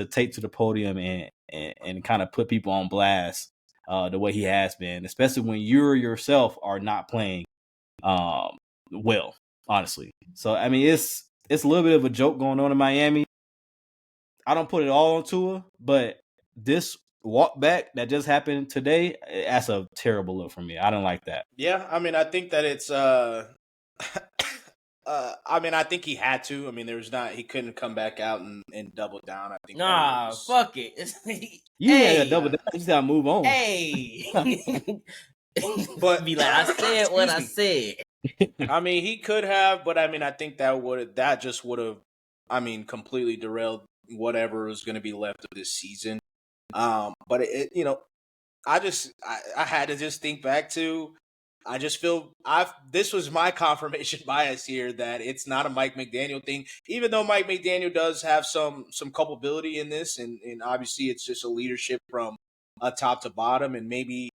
take to the podium and kind of put people on blast the way he has been, especially when you yourself are not playing well, honestly. So, I mean, it's a little bit of a joke going on in Miami. I don't put it all on Tua, but this walk back that just happened today, that's a terrible look for me. I don't like that. Yeah, I mean, I think that it's I think he had to. I mean, he couldn't come back out and double down. I think fuck it. You had to double down. You just gotta move on. Hey. But be like, I said what I said. I mean, he could have, but I mean, I think that just would have, completely derailed whatever is going to be left of this season. But I had to just think back to I just feel this was my confirmation bias here that it's not a Mike McDaniel thing, even though Mike McDaniel does have some culpability in this, and obviously it's just a leadership from top to bottom, and maybe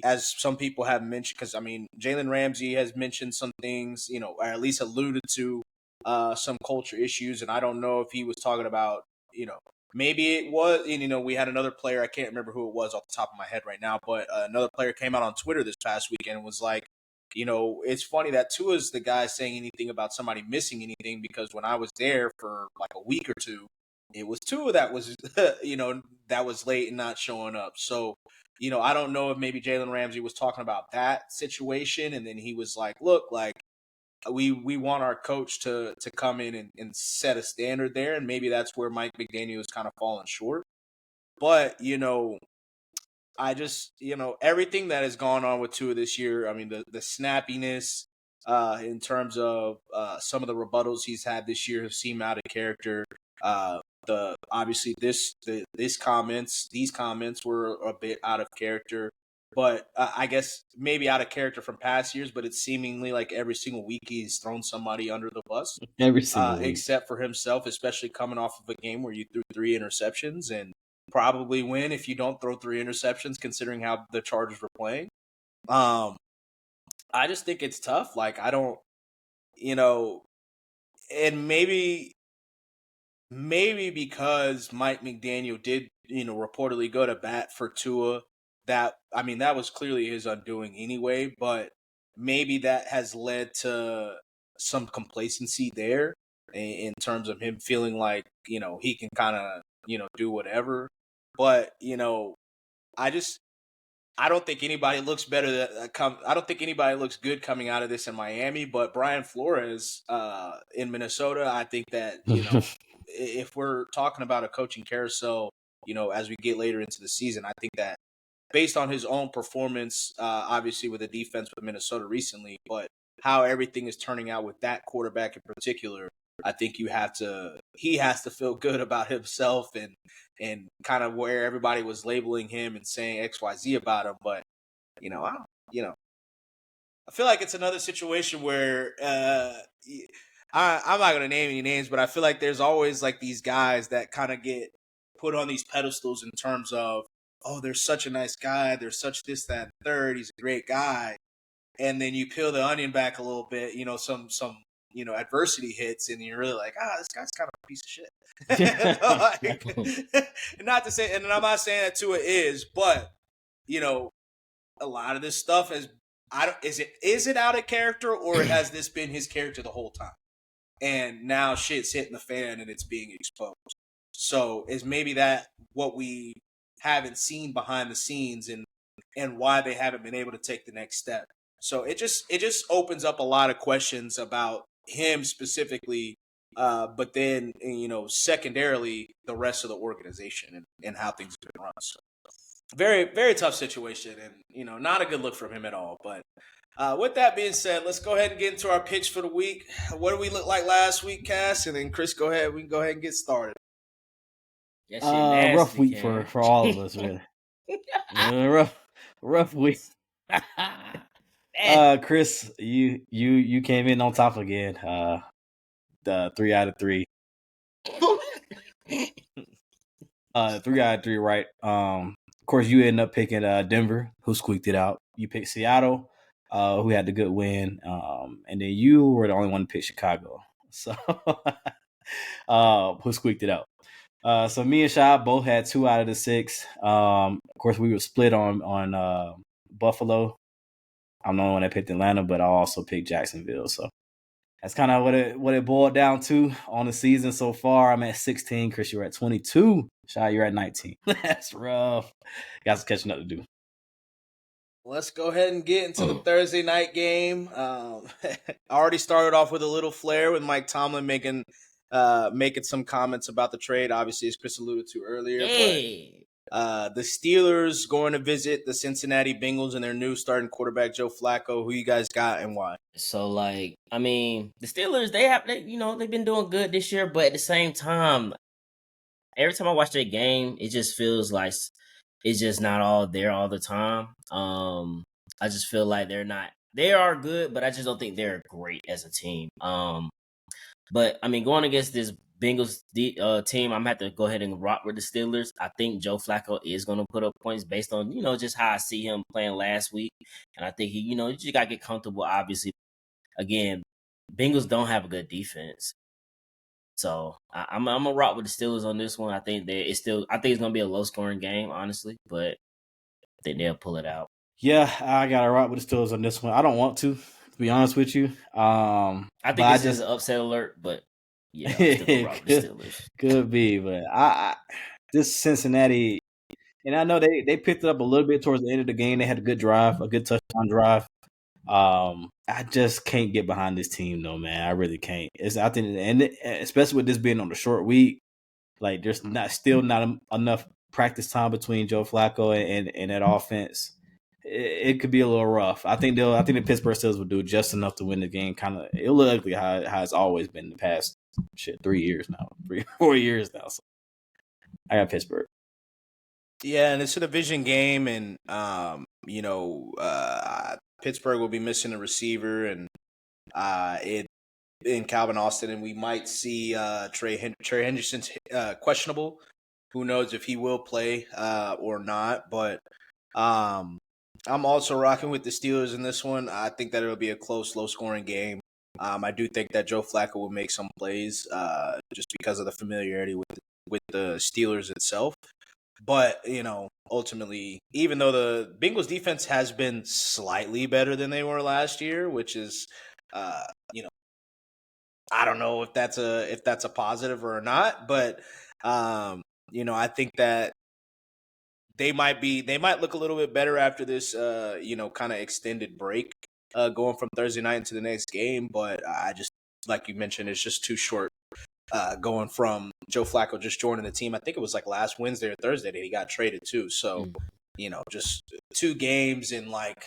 as some people have mentioned, because I mean Jalen Ramsey has mentioned some things, or at least alluded to some culture issues, and I don't know if he was talking about, maybe it was, and, we had another player, I can't remember who it was off the top of my head right now, but another player came out on Twitter this past weekend and was like, it's funny that Tua's the guy saying anything about somebody missing anything, because when I was there for like a week or two, it was Tua that was, that was late and not showing up. So, I don't know if maybe Jalen Ramsey was talking about that situation, and then he was like, look, like, we want our coach to come in and set a standard there, and maybe that's where Mike McDaniel is kind of falling short. But I just everything that has gone on with Tua this year. I mean the snappiness in terms of some of the rebuttals he's had this year have seemed out of character. The obviously these comments were a bit out of character. But I guess maybe out of character from past years, but it's seemingly like every single week he's thrown somebody under the bus. Every single week. Except for himself, especially coming off of a game where you threw 3 interceptions and probably win if you don't throw 3 interceptions, considering how the Chargers were playing. I just think it's tough. Like, I don't, and maybe because Mike McDaniel did, reportedly go to bat for Tua, that was clearly his undoing anyway, but maybe that has led to some complacency there in terms of him feeling like, he can kind of, do whatever. But, I don't think anybody looks better. I don't think anybody looks good coming out of this in Miami. But Brian Flores in Minnesota, I think that, if we're talking about a coaching carousel, as we get later into the season, I think that based on his own performance, obviously with the defense with Minnesota recently, but how everything is turning out with that quarterback in particular, I think he has to feel good about himself and kind of where everybody was labeling him and saying XYZ about him. But, I feel like it's another situation where I'm not going to name any names, but I feel like there's always like these guys that kind of get put on these pedestals in terms of, oh, they're such a nice guy. They're such this, that, and third. He's a great guy. And then you peel the onion back a little bit, some adversity hits, and you're really like, this guy's kind of a piece of shit. Not to say, and I'm not saying that Tua is, but, a lot of this stuff is it out of character, or has this been his character the whole time? And now shit's hitting the fan and it's being exposed. So is maybe that what we haven't seen behind the scenes and why they haven't been able to take the next step. So it just opens up a lot of questions about him specifically, but then, secondarily, the rest of the organization and how things have been run. So very, very tough situation, and, not a good look from him at all. But with that being said, let's go ahead and get into our pitch for the week. What did we look like last week, Cass? And then Chris, go ahead. We can go ahead and get started. Rough week for all of us, really. rough week. Chris, you came in on top again. The 3 out of 3. 3 out of 3, right? Of course, you ended up picking Denver, who squeaked it out. You picked Seattle, who had the good win, and then you were the only one to pick Chicago, so who squeaked it out. So me and Shy both had 2 out of the 6. Of course, we were split on Buffalo. I'm the only one that picked Atlanta, but I also picked Jacksonville. So that's kind of what it boiled down to on the season so far. I'm at 16. Chris, you're at 22. Shy, you're at 19. That's rough. Got some catching up to do. Let's go ahead and get into the Thursday night game. I already started off with a little flair with Mike Tomlin making some comments about the trade, obviously, as Chris alluded to earlier. Hey. But the Steelers going to visit the Cincinnati Bengals and their new starting quarterback, Joe Flacco. Who you guys got and why? So, the Steelers, they've been doing good this year, but at the same time, every time I watch their game, it just feels like it's just not all there all the time. I just feel like they're not they are good, but I just don't think they're great as a team. But I mean, going against this Bengals team, I'm gonna have to go ahead and rock with the Steelers. I think Joe Flacco is gonna put up points based on just how I see him playing last week, and I think he you just gotta get comfortable. Obviously, again, Bengals don't have a good defense, so I'm gonna rock with the Steelers on this one. I think I think it's gonna be a low scoring game, honestly, but I think they'll pull it out. Yeah, I got to rock with the Steelers on this one. I don't want to be honest with you. I think this is an upset alert, but yeah, I'm still gonna rock with the Steelers. Could be, but I this Cincinnati, and I know they picked it up a little bit towards the end of the game. They had a good drive, a good touchdown drive. I just can't get behind this team, though, man. I really can't. I think, and especially with this being on the short week, like there's still not enough practice time between Joe Flacco and that offense. It could be a little rough. I think the Pittsburgh Steelers will do just enough to win the game. Kind of, it'll look ugly how it's always been the past 4 years now. So I got Pittsburgh. Yeah, and it's a division game, and Pittsburgh will be missing a receiver, and in Calvin Austin, and we might see Trey Henderson's questionable. Who knows if he will play or not? But I'm also rocking with the Steelers in this one. I think that it'll be a close, low-scoring game. I do think that Joe Flacco will make some plays just because of the familiarity with the Steelers itself. But, ultimately, even though the Bengals defense has been slightly better than they were last year, which is, I don't know if that's a positive or not, but, I think that they might look a little bit better after this, kind of extended break going from Thursday night into the next game. But I just, like you mentioned, it's just too short. Going from Joe Flacco just joining the team. I think it was like last Wednesday or Thursday that he got traded too. So, just 2 games in like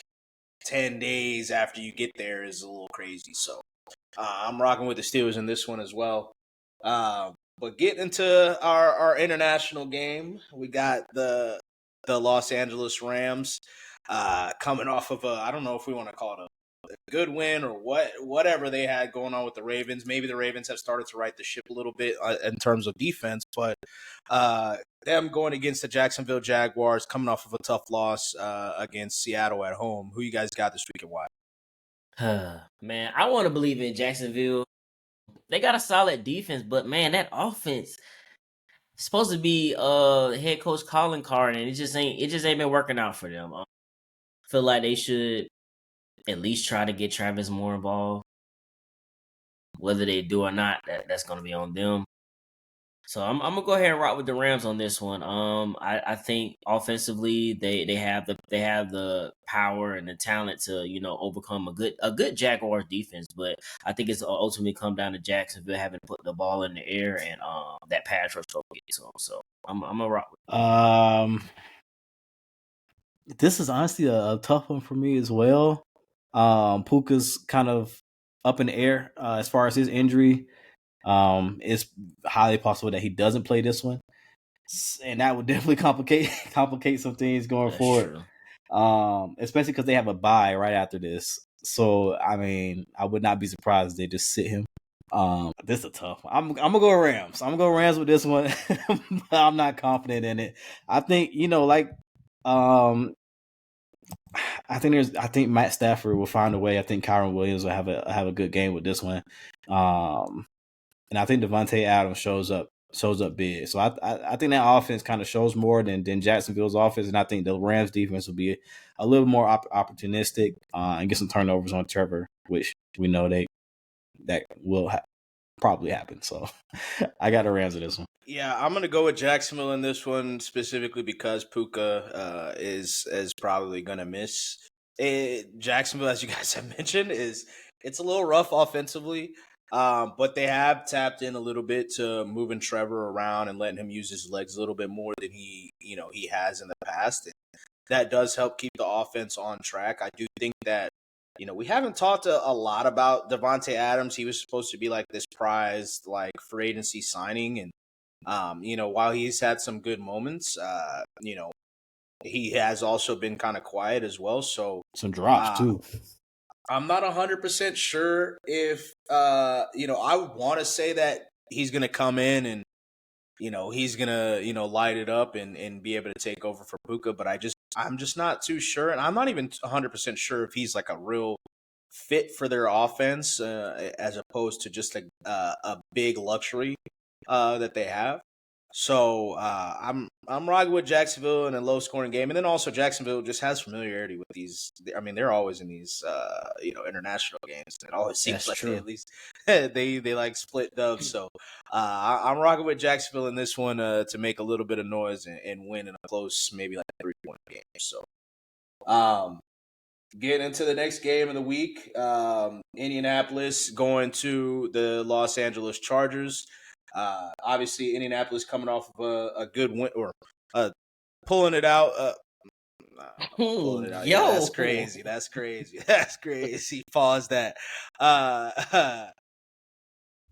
10 days after you get there is a little crazy. So I'm rocking with the Steelers in this one as well. But getting into our international game, we got the Los Angeles Rams coming off of I don't know if we want to call it a good win or whatever they had going on with the Ravens. Maybe the Ravens have started to right the ship a little bit in terms of defense, but them going against the Jacksonville Jaguars, coming off of a tough loss against Seattle at home. Who you guys got this week and why? Man, I want to believe in Jacksonville. They got a solid defense, but man, that offense is supposed to be head coach calling card, and it just ain't been working out for them. I feel like they should at least try to get Travis Moore involved. Whether they do or not, that's going to be on them. So I'm gonna go ahead and rock with the Rams on this one. I think offensively they have the power and the talent to overcome a good Jaguars defense, but I think it's ultimately come down to Jacksonville having to put the ball in the air and that pass rush get to them. So I'm gonna rock with this is honestly a tough one for me as well. Puka's kind of up in the air as far as his injury. It's highly possible that he doesn't play this one, and that would definitely complicate some things going forward. Especially because they have a bye right after this. So I mean, I would not be surprised if they just sit him. This is a tough one. I'm gonna go Rams. I'm gonna go Rams with this one. But I'm not confident in it. I think I think Matt Stafford will find a way. I think Kyron Williams will have a good game with this one. And I think Devontae Adams shows up big. So I think that offense kind of shows more than Jacksonville's offense, and I think the Rams defense will be a little more opportunistic and get some turnovers on Trevor, which we know that will probably happen. So I got the Rams in this one. Yeah, I'm gonna go with Jacksonville in this one specifically because Puka is probably gonna miss. Jacksonville, as you guys have mentioned, it's a little rough offensively. But they have tapped in a little bit to moving Trevor around and letting him use his legs a little bit more than he has in the past. And that does help keep the offense on track. I do think that, we haven't talked a lot about Devontae Adams. He was supposed to be like this prized, like free agency signing. And, while he's had some good moments, he has also been kind of quiet as well. So some drops too. I'm not 100% sure if I would want to say that he's going to come in and he's going to light it up and be able to take over for Puka, but I'm just not too sure, and I'm not even 100% sure if he's like a real fit for their offense as opposed to just a big luxury that they have. So I'm rocking with Jacksonville in a low scoring game, and then also Jacksonville just has familiarity with these. I mean, they're always in these international games. It always seems That's like they true. at least they like split dubs. So I'm rocking with Jacksonville in this one to make a little bit of noise and win in a close, maybe like 3-point game. So getting into the next game of the week, Indianapolis going to the Los Angeles Chargers. Obviously, Indianapolis coming off of a good win or pulling it out. Pulling it out. Yeah, Yo, that's crazy. That's crazy. That's crazy. Pause that.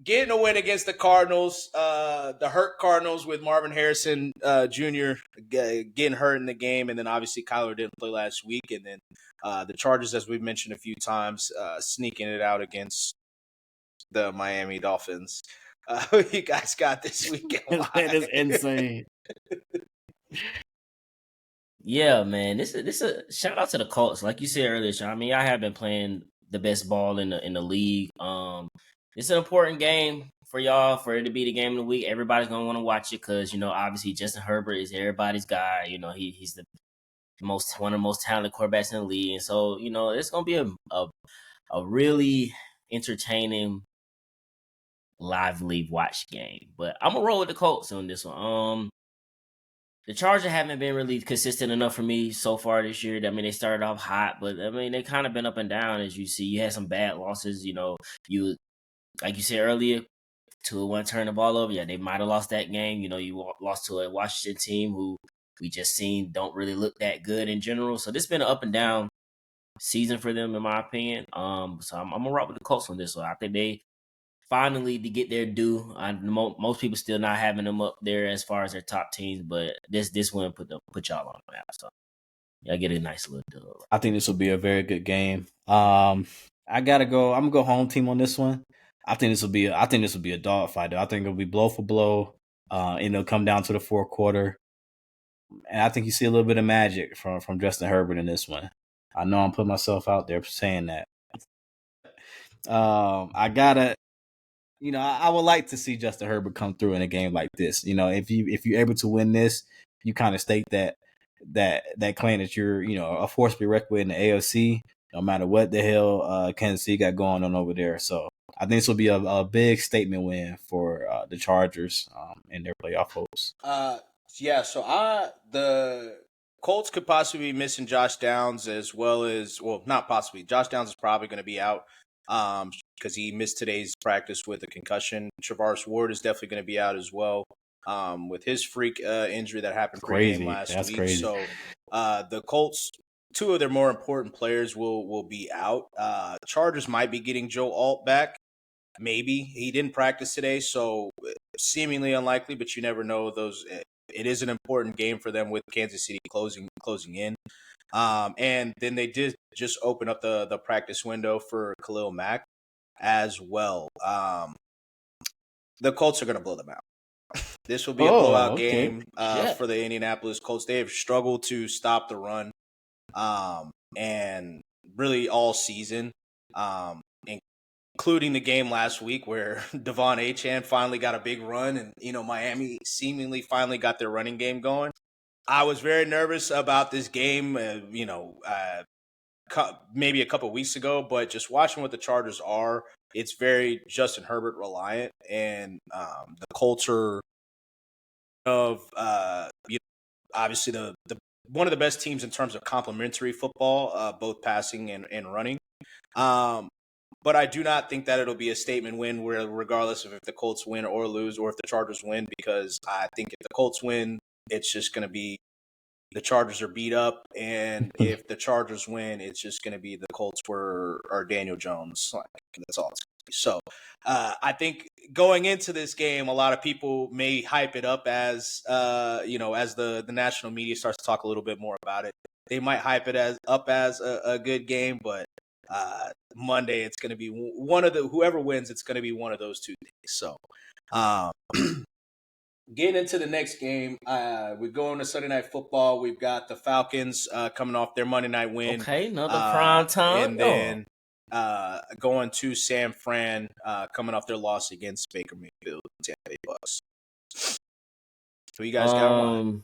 Getting a win against the Cardinals, the hurt Cardinals with Marvin Harrison Jr. Getting hurt in the game, and then obviously Kyler didn't play last week, and then the Chargers, as we've mentioned a few times, sneaking it out against the Miami Dolphins. Who you guys got this weekend? That is insane. yeah, man. This a shout out to the Colts. Like you said earlier, Sean. I mean, I have been playing the best ball in the league. It's an important game for y'all for it to be the game of the week. Everybody's gonna want to watch it because obviously Justin Herbert is everybody's guy. He's the one of the most talented quarterbacks in the league, and so it's gonna be a really entertaining, lively watch game. But I'm gonna roll with the Colts on this one. The Chargers haven't been really consistent enough for me so far this year. I mean, they started off hot, but I mean, they kind of been up and down as you see. You had some bad losses. You like you said earlier, 2-1 turn the ball over. Yeah, they might have lost that game. You lost to a Washington team who we just seen don't really look that good in general. So this has been an up and down season for them, in my opinion. So I'm gonna rock with the Colts on this one. I think they finally to get their due. Most people still not having them up there as far as their top teams, but this one put y'all on the map. So y'all get a nice little dub. I think this will be a very good game. I'm gonna go home team on this one. I think this will be a dogfight though. I think it'll be blow for blow. And it'll come down to the fourth quarter. And I think you see a little bit of magic from Justin Herbert in this one. I know I'm putting myself out there saying that. I gotta, I would like to see Justin Herbert come through in a game like this. If you're able to win this, you kind of state that claim that you're a force to be reckoned with in the AFC, no matter what the hell Kansas City got going on over there. So I think this will be a big statement win for the Chargers in their playoff hopes. Yeah, so the Colts could possibly be missing Josh Downs as well as, well, not possibly. Josh Downs is probably going to be out because he missed today's practice with a concussion. Travaris Ward is definitely going to be out as well with his freak injury that happened pregame last week. Crazy. So the Colts, two of their more important players will be out. Chargers might be getting Joe Alt back. Maybe. He didn't practice today, so seemingly unlikely, but you never know. It is an important game for them with Kansas City closing in. And then they did just open up the practice window for Khalil Mack as well. The Colts are going to blow them out. This will be a blowout game for the Indianapolis Colts. They have struggled to stop the run and really all season, including the game last week where Devon Achane finally got a big run and, Miami seemingly finally got their running game going. I was very nervous about this game, maybe a couple of weeks ago, but just watching what the Chargers are, it's very Justin Herbert reliant, and the Colts are obviously the one of the best teams in terms of complementary football, both passing and running. But I do not think that it'll be a statement win where regardless of if the Colts win or lose or if the Chargers win, because I think if the Colts win, it's just going to be the Chargers are beat up. And if the Chargers win, it's just going to be the Colts are Daniel Jones. That's all it's going to be. So I think going into this game, a lot of people may hype it up as, as the national media starts to talk a little bit more about it. They might hype it up as a good game, but Monday, it's going to be one of whoever wins. It's going to be one of those two days. So, getting into the next game, we're going to Sunday Night Football. We've got the Falcons coming off their Monday night win. Okay, another prime time. And then going to San Fran, coming off their loss against Baker Mayfield, Tampa Bay Bucks. Who you guys got on?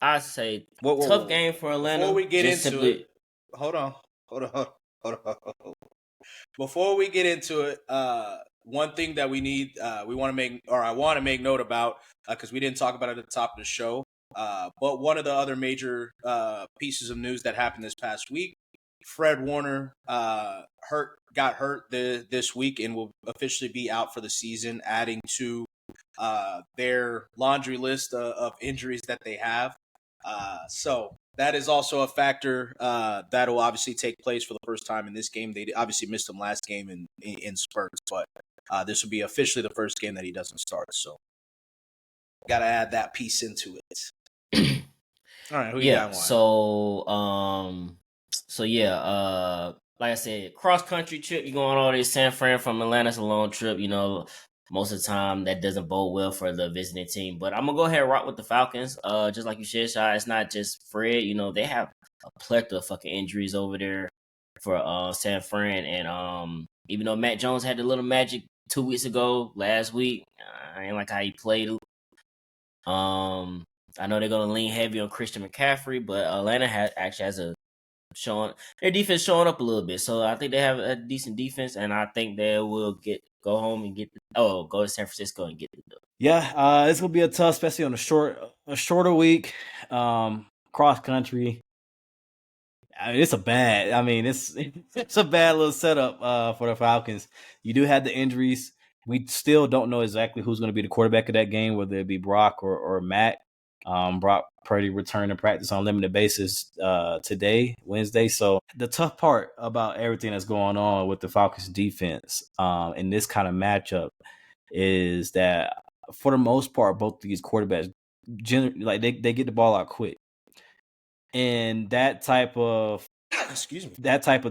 I say tough game for Atlanta. Before we get into it, hold on. Before we get into it, one thing that we need, I want to make note about, because we didn't talk about it at the top of the show. But one of the other major pieces of news that happened this past week, Fred Warner got hurt this week and will officially be out for the season, adding to their laundry list of injuries that they have. So that is also a factor that will obviously take place for the first time in this game. They obviously missed him last game in spurts, but this will be officially the first game that he doesn't start. So got to add that piece into it. All right, who you got on? Like I said, cross country trip. You're going all this San Fran from Atlanta. It's a long trip. Most of the time that doesn't bode well for the visiting team. But I'm gonna go ahead and rock with the Falcons. Just like you said, Shai, it's not just Fred. They have a plethora of fucking injuries over there for San Fran. And even though Matt Jones had the little magic 2 weeks ago, last week, I ain't like how he played. I know they're gonna lean heavy on Christian McCaffrey, but Atlanta has their defense showing up a little bit. So I think they have a decent defense, and I think they will go home and go to San Francisco and get the dub. Yeah, it's gonna be a tough, especially on a shorter week. Cross country. It's a bad little setup for the Falcons. You do have the injuries. We still don't know exactly who's going to be the quarterback of that game, whether it be Brock or Matt. Brock Purdy returned to practice on a limited basis today, Wednesday. So the tough part about everything that's going on with the Falcons defense in this kind of matchup is that for the most part, both of these quarterbacks, they get the ball out quick. And that type of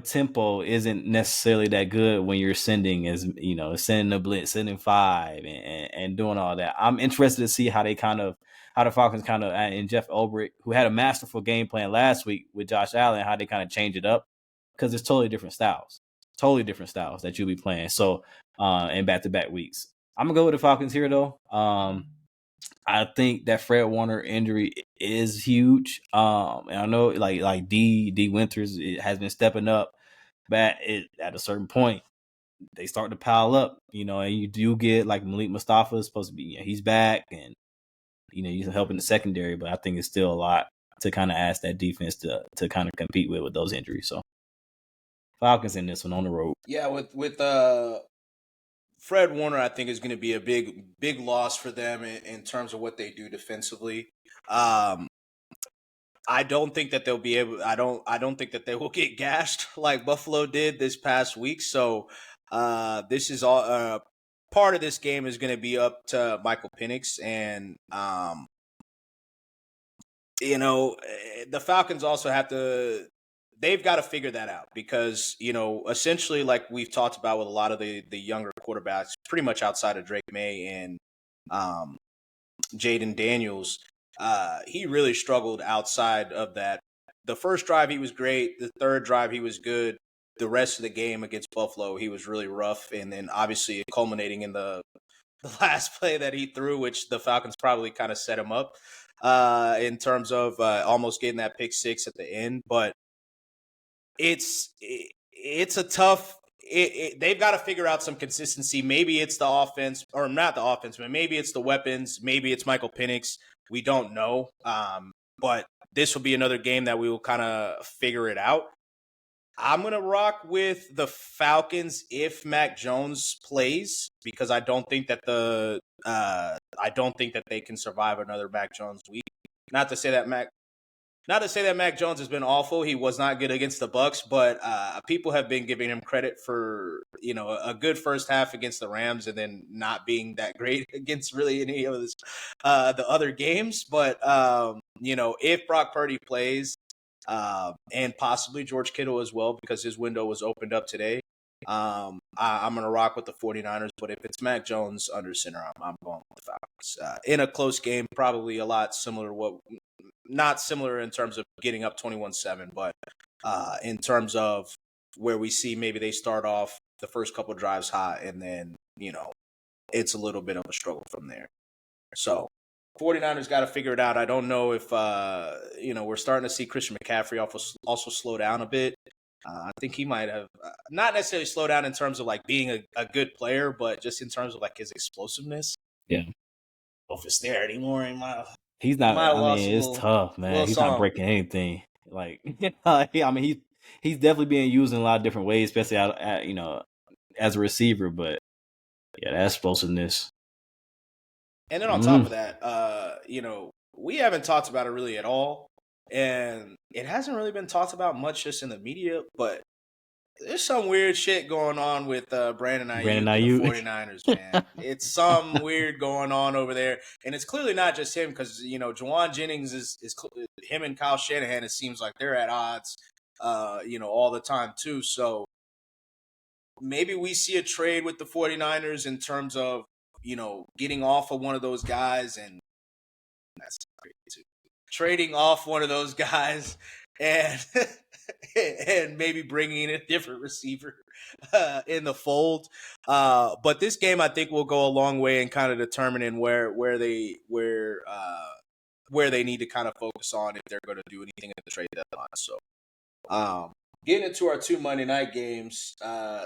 tempo isn't necessarily that good when you're sending a blitz, sending 5 and doing all that. I'm interested to see how the Falcons and Jeff Ulbrich, who had a masterful game plan last week with Josh Allen, how they kind of change it up, because it's totally different styles that you'll be playing. So in back-to-back weeks, I'm gonna go with the Falcons here though. I think that Fred Warner injury is huge. And I know like D Winters has been stepping up, but at a certain point they start to pile up, and you do get like Malik Mustafa is supposed to be, he's back, and he's helping the secondary, but I think it's still a lot to kind of ask that defense to kind of compete with those injuries. So Falcons in this one on the road. Yeah, with Fred Warner, I think is going to be a big loss for them in terms of what they do defensively. I don't think that they'll be able. I don't think that they will get gashed like Buffalo did this past week. So this is all part of this game is going to be up to Michael Penix, and the Falcons also have to. They've got to figure that out because, essentially, like we've talked about with a lot of the younger quarterbacks, pretty much outside of Drake May and Jaden Daniels, he really struggled outside of that. The first drive, he was great. The third drive, he was good. The rest of the game against Buffalo, he was really rough. And then obviously culminating in the last play that he threw, which the Falcons probably kind of set him up in terms of almost getting that pick 6 at the end. But it's a tough. They've got to figure out some consistency. Maybe it's the offense, or not the offense, but maybe it's the weapons. Maybe it's Michael Penix. We don't know. But this will be another game that we will kind of figure it out. I'm gonna rock with the Falcons if Mac Jones plays, because I don't think that they can survive another Mac Jones week. Not to say that Mac Jones has been awful. He was not good against the Bucs, but people have been giving him credit for a good first half against the Rams, and then not being that great against really any of the other games. But if Brock Purdy plays, and possibly George Kittle as well because his window was opened up today. I'm going to rock with the 49ers, but if it's Mac Jones under center, I'm going with the Falcons. In a close game, probably a lot similar to not similar in terms of getting up 21-7, but in terms of where we see maybe they start off the first couple drives hot and then, it's a little bit of a struggle from there. So 49ers got to figure it out. I don't know if, we're starting to see Christian McCaffrey also slow down a bit. I think he might have not necessarily slowed down in terms of like being a good player, but just in terms of like his explosiveness. Yeah. I don't know if it's there anymore. He's not. It's tough, man. He's not breaking anything. Like, he's definitely being used in a lot of different ways, especially as a receiver. But yeah, that explosiveness. And then on top of that, we haven't talked about it really at all. And it hasn't really been talked about much just in the media, but there's some weird shit going on with Brandon Ayuk and the 49ers, man. It's some weird going on over there. And it's clearly not just him because, Juwan Jennings is him and Kyle Shanahan, it seems like they're at odds, all the time too. So maybe we see a trade with the 49ers in terms of, getting off of one of those guys, and that's crazy too. Trading off one of those guys and and maybe bringing in a different receiver in the fold. But this game, I think, will go a long way in kind of determining where they need to kind of focus on if they're going to do anything at the trade deadline. So, getting into our 2 Monday night games,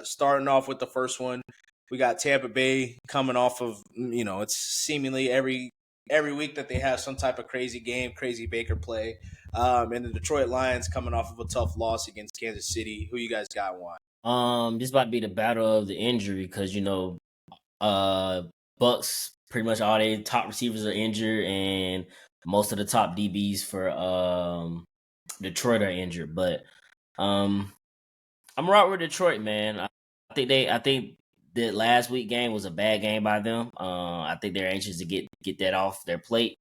starting off with the first one, we got Tampa Bay coming off of, it's seemingly every week that they have some type of crazy game, crazy Baker play. And the Detroit Lions coming off of a tough loss against Kansas City. Who you guys got one? This about to be the battle of the injury because, Bucks, pretty much all their top receivers are injured and most of the top DBs for Detroit are injured. But I'm right with Detroit, man. I think the last week game was a bad game by them. I think they're anxious to get that off their plate,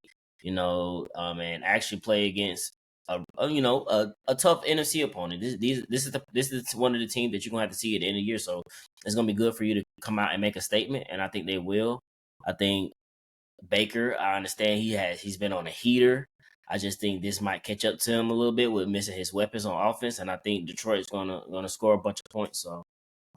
and actually play against a tough NFC opponent. This is one of the teams that you're gonna have to see at the end of the year. So it's gonna be good for you to come out and make a statement, and I think they will. I think Baker, I understand he's been on a heater. I just think this might catch up to him a little bit with missing his weapons on offense, and I think Detroit's gonna score a bunch of points. So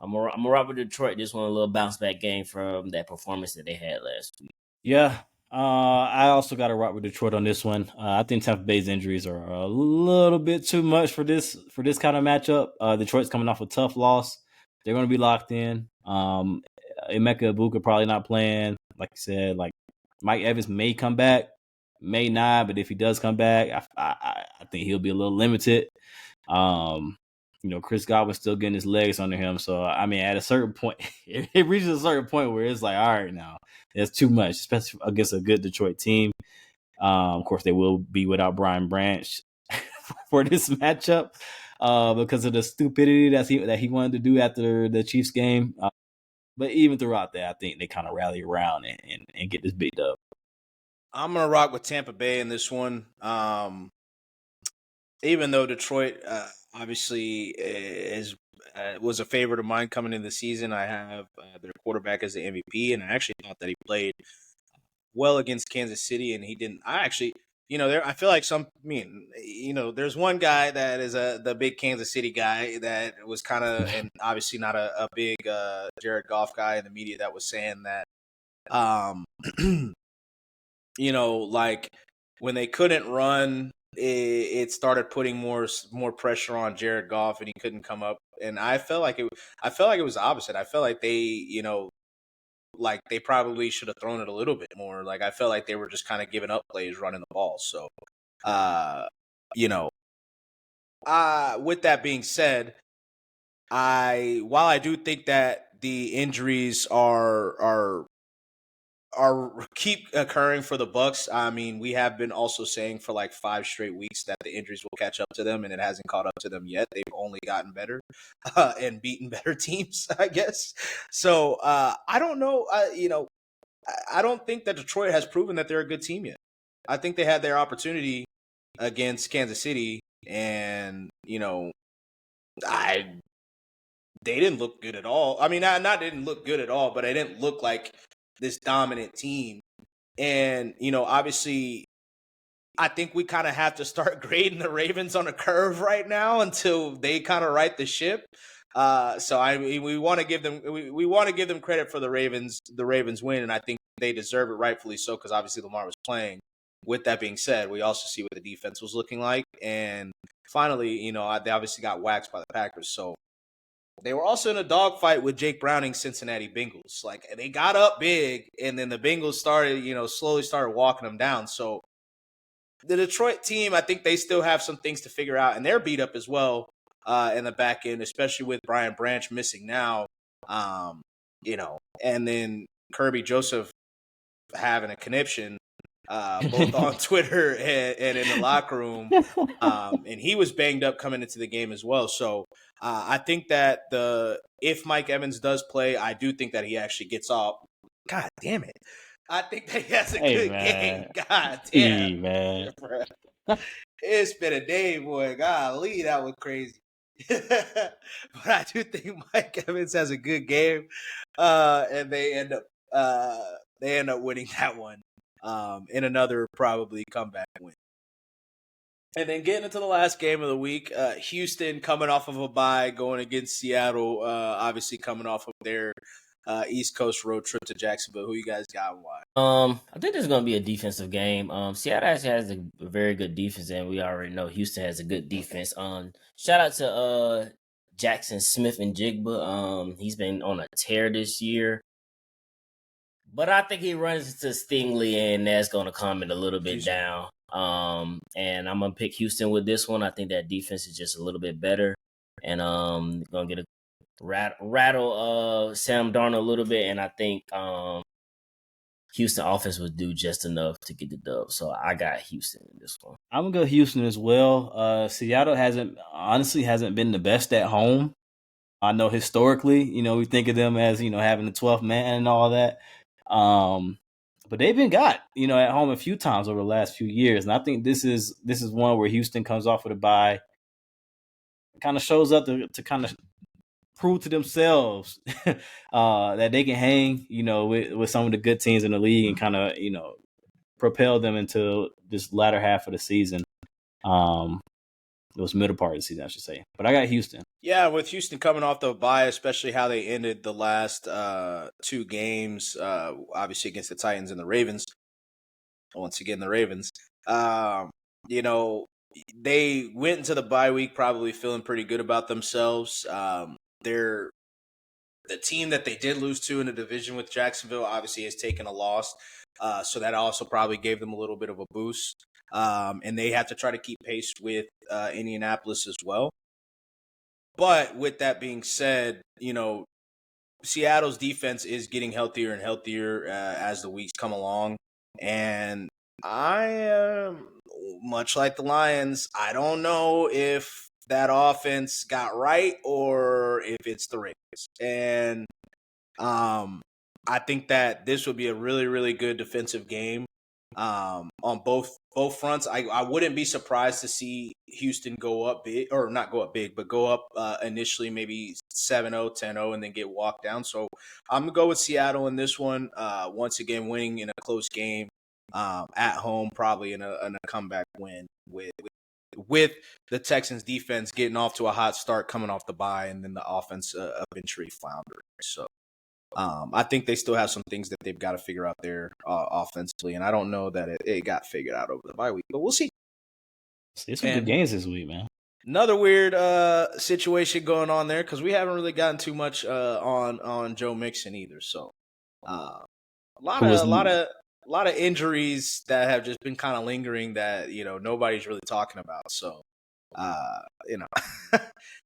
I'm gonna rock with Detroit. This one a little bounce back game from that performance that they had last week. Yeah, I also got to rock with Detroit on this one. I think Tampa Bay's injuries are a little bit too much for this kind of matchup. Detroit's coming off a tough loss. They're going to be locked in. Emeka Ibuka probably not playing. Like you said, like Mike Evans may come back, may not, but if he does come back, I think he'll be a little limited. Chris Godwin's still getting his legs under him. So, at a certain point, it reaches a certain point where it's like, all right, now it's too much, especially against a good Detroit team. Of course, they will be without Brian Branch for this matchup because of the stupidity that he wanted to do after the Chiefs game. But even throughout that, I think they kind of rally around and get this big dub. I'm going to rock with Tampa Bay in this one. Even though Detroit obviously was a favorite of mine coming into the season, I have their quarterback as the MVP, and I actually thought that he played well against Kansas City, and he didn't. I actually, I feel like there's one guy that is the big Kansas City guy that was kind of, and obviously not a big Jared Goff guy in the media that was saying that, like when they couldn't run, it started putting more pressure on Jared Goff, and he couldn't come up. And I felt like it was the opposite. I felt like they, like they probably should have thrown it a little bit more. Like I felt like they were just kind of giving up plays running the ball. So, with that being said, while I do think that the injuries are keep occurring for the Bucks. We have been also saying for like 5 straight weeks that the injuries will catch up to them, and it hasn't caught up to them yet. They've only gotten better and beaten better teams, I guess. So I don't know. I don't think that Detroit has proven that they're a good team yet. I think they had their opportunity against Kansas City, and they didn't look good at all. I mean, not didn't look good at all, but they didn't look like this dominant team. And obviously, I think we kind of have to start grading the Ravens on a curve right now until they kind of right the ship. So we want to give them we want to give them credit for the Ravens win, and I think they deserve it, rightfully so, because obviously Lamar was playing. With that being said, we also see what the defense was looking like, and finally, they obviously got waxed by the Packers. So they were also in a dogfight with Jake Browning's Cincinnati Bengals. Like, they got up big, and then the Bengals started, slowly started walking them down. So the Detroit team, I think they still have some things to figure out, and they're beat up as well in the back end, especially with Brian Branch missing now. And then Kirby Joseph having a conniption, both on Twitter and in the locker room. And he was banged up coming into the game as well. So I think that if Mike Evans does play, I do think that he actually gets off. God damn it. I think that he has a good game. God damn. Man. It's been a day, boy. Golly, that was crazy. But I do think Mike Evans has a good game. And they end up winning that one. In another probably comeback win. And then getting into the last game of the week, Houston coming off of a bye, going against Seattle, obviously coming off of their East Coast road trip to Jacksonville. Who you guys got and why? I think this is going to be a defensive game. Seattle actually has a very good defense, and we already know Houston has a good defense. Shout out to Jackson Smith and Jigba. He's been on a tear this year. But I think he runs into Stingley, and that's going to come in a little bit down. And I'm going to pick Houston with this one. I think that defense is just a little bit better. And going to get a rattle Sam Darnold a little bit. And I think Houston offense would do just enough to get the dub. So I got Houston in this one. I'm going to go Houston as well. Seattle hasn't been the best at home. I know historically, we think of them as, having the 12th man and all that. But they've been got, at home a few times over the last few years. And I think this is one where Houston comes off with a bye, kind of shows up to kind of prove to themselves that they can hang, with some of the good teams in the league and kind of, propel them into this latter half of the season. It was middle part of the season, I should say. But I got Houston. Yeah, with Houston coming off the bye, especially how they ended the last two games, obviously against the Titans and the Ravens. Once again, the Ravens. They went into the bye week probably feeling pretty good about themselves. They're the team that they did lose to in the division with Jacksonville obviously has taken a loss. So that also probably gave them a little bit of a boost. And they have to try to keep pace with Indianapolis as well. But with that being said, Seattle's defense is getting healthier and healthier as the weeks come along. And I am, much like the Lions, I don't know if that offense got right or if it's the Ravens. And I think that this would be a really, really good defensive game on both fronts. I wouldn't be surprised to see Houston go up big, or not go up big, but go up initially maybe 7-0, 10-0, and then get walked down. So I'm going to go with Seattle in this one. Once again, winning in a close game at home, probably in a comeback win with the Texans defense getting off to a hot start coming off the bye, and then the offense eventually floundering. So I think they still have some things that they've got to figure out there offensively, and I don't know that it got figured out over the bye week, but we'll see. It's some good games this week, man. Another weird situation going on there because we haven't really gotten too much on Joe Mixon either. So a lot of injuries that have just been kind of lingering that nobody's really talking about. So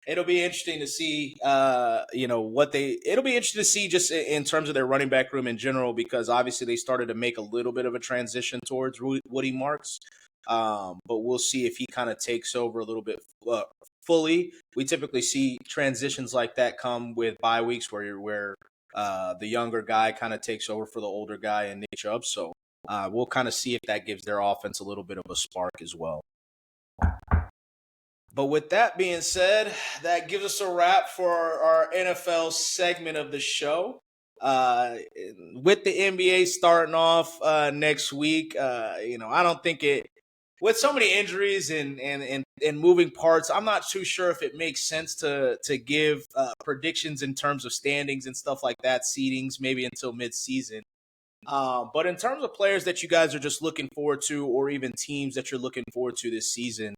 it'll be interesting to see it'll be interesting to see just in terms of their running back room in general, because obviously they started to make a little bit of a transition towards Woody Marks. But we'll see if he kind of takes over a little bit fully. We typically see transitions like that come with bye weeks where the younger guy kind of takes over for the older guy and Nick Chubb. So we'll kind of see if that gives their offense a little bit of a spark as well. But with that being said, that gives us a wrap for our NFL segment of the show. With the NBA starting off next week, I don't think it with so many injuries and moving parts. I'm not too sure if it makes sense to give predictions in terms of standings and stuff like that, seedings maybe until midseason. But in terms of players that you guys are just looking forward to, or even teams that you're looking forward to this season,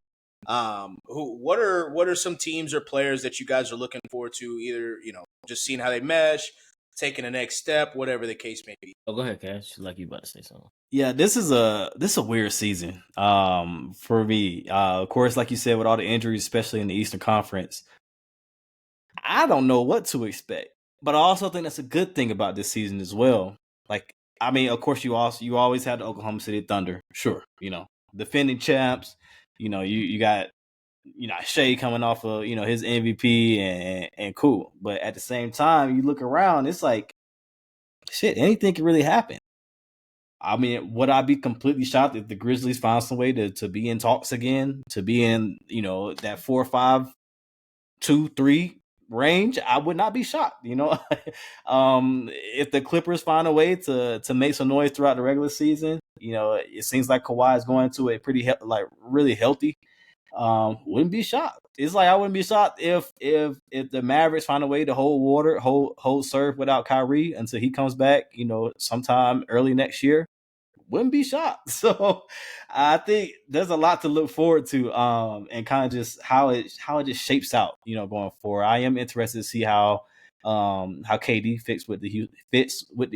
what are some teams or players that you guys are looking forward to? Either just seeing how they mesh, taking the next step, whatever the case may be. Oh, go ahead, Cash. Like you about to say something. Yeah, this is a weird season for me. Of course, like you said, with all the injuries, especially in the Eastern Conference, I don't know what to expect. But I also think that's a good thing about this season as well. Like, I mean, of course, you always had the Oklahoma City Thunder, sure, defending champs. You got Shea coming off of his MVP and cool. But at the same time, you look around, it's like shit. Anything can really happen. I mean, would I be completely shocked if the Grizzlies found some way to be in talks again, to be in, that 4-5, 2-3 range? I would not be shocked, if the Clippers find a way to make some noise throughout the regular season, it seems like Kawhi is going to a pretty really healthy. Wouldn't be shocked. It's like I wouldn't be shocked if the Mavericks find a way to hold serve without Kyrie until he comes back, sometime early next year. Wouldn't be shocked. So I think there's a lot to look forward to, and kind of just how it just shapes out, going forward. I am interested to see how KD fits with the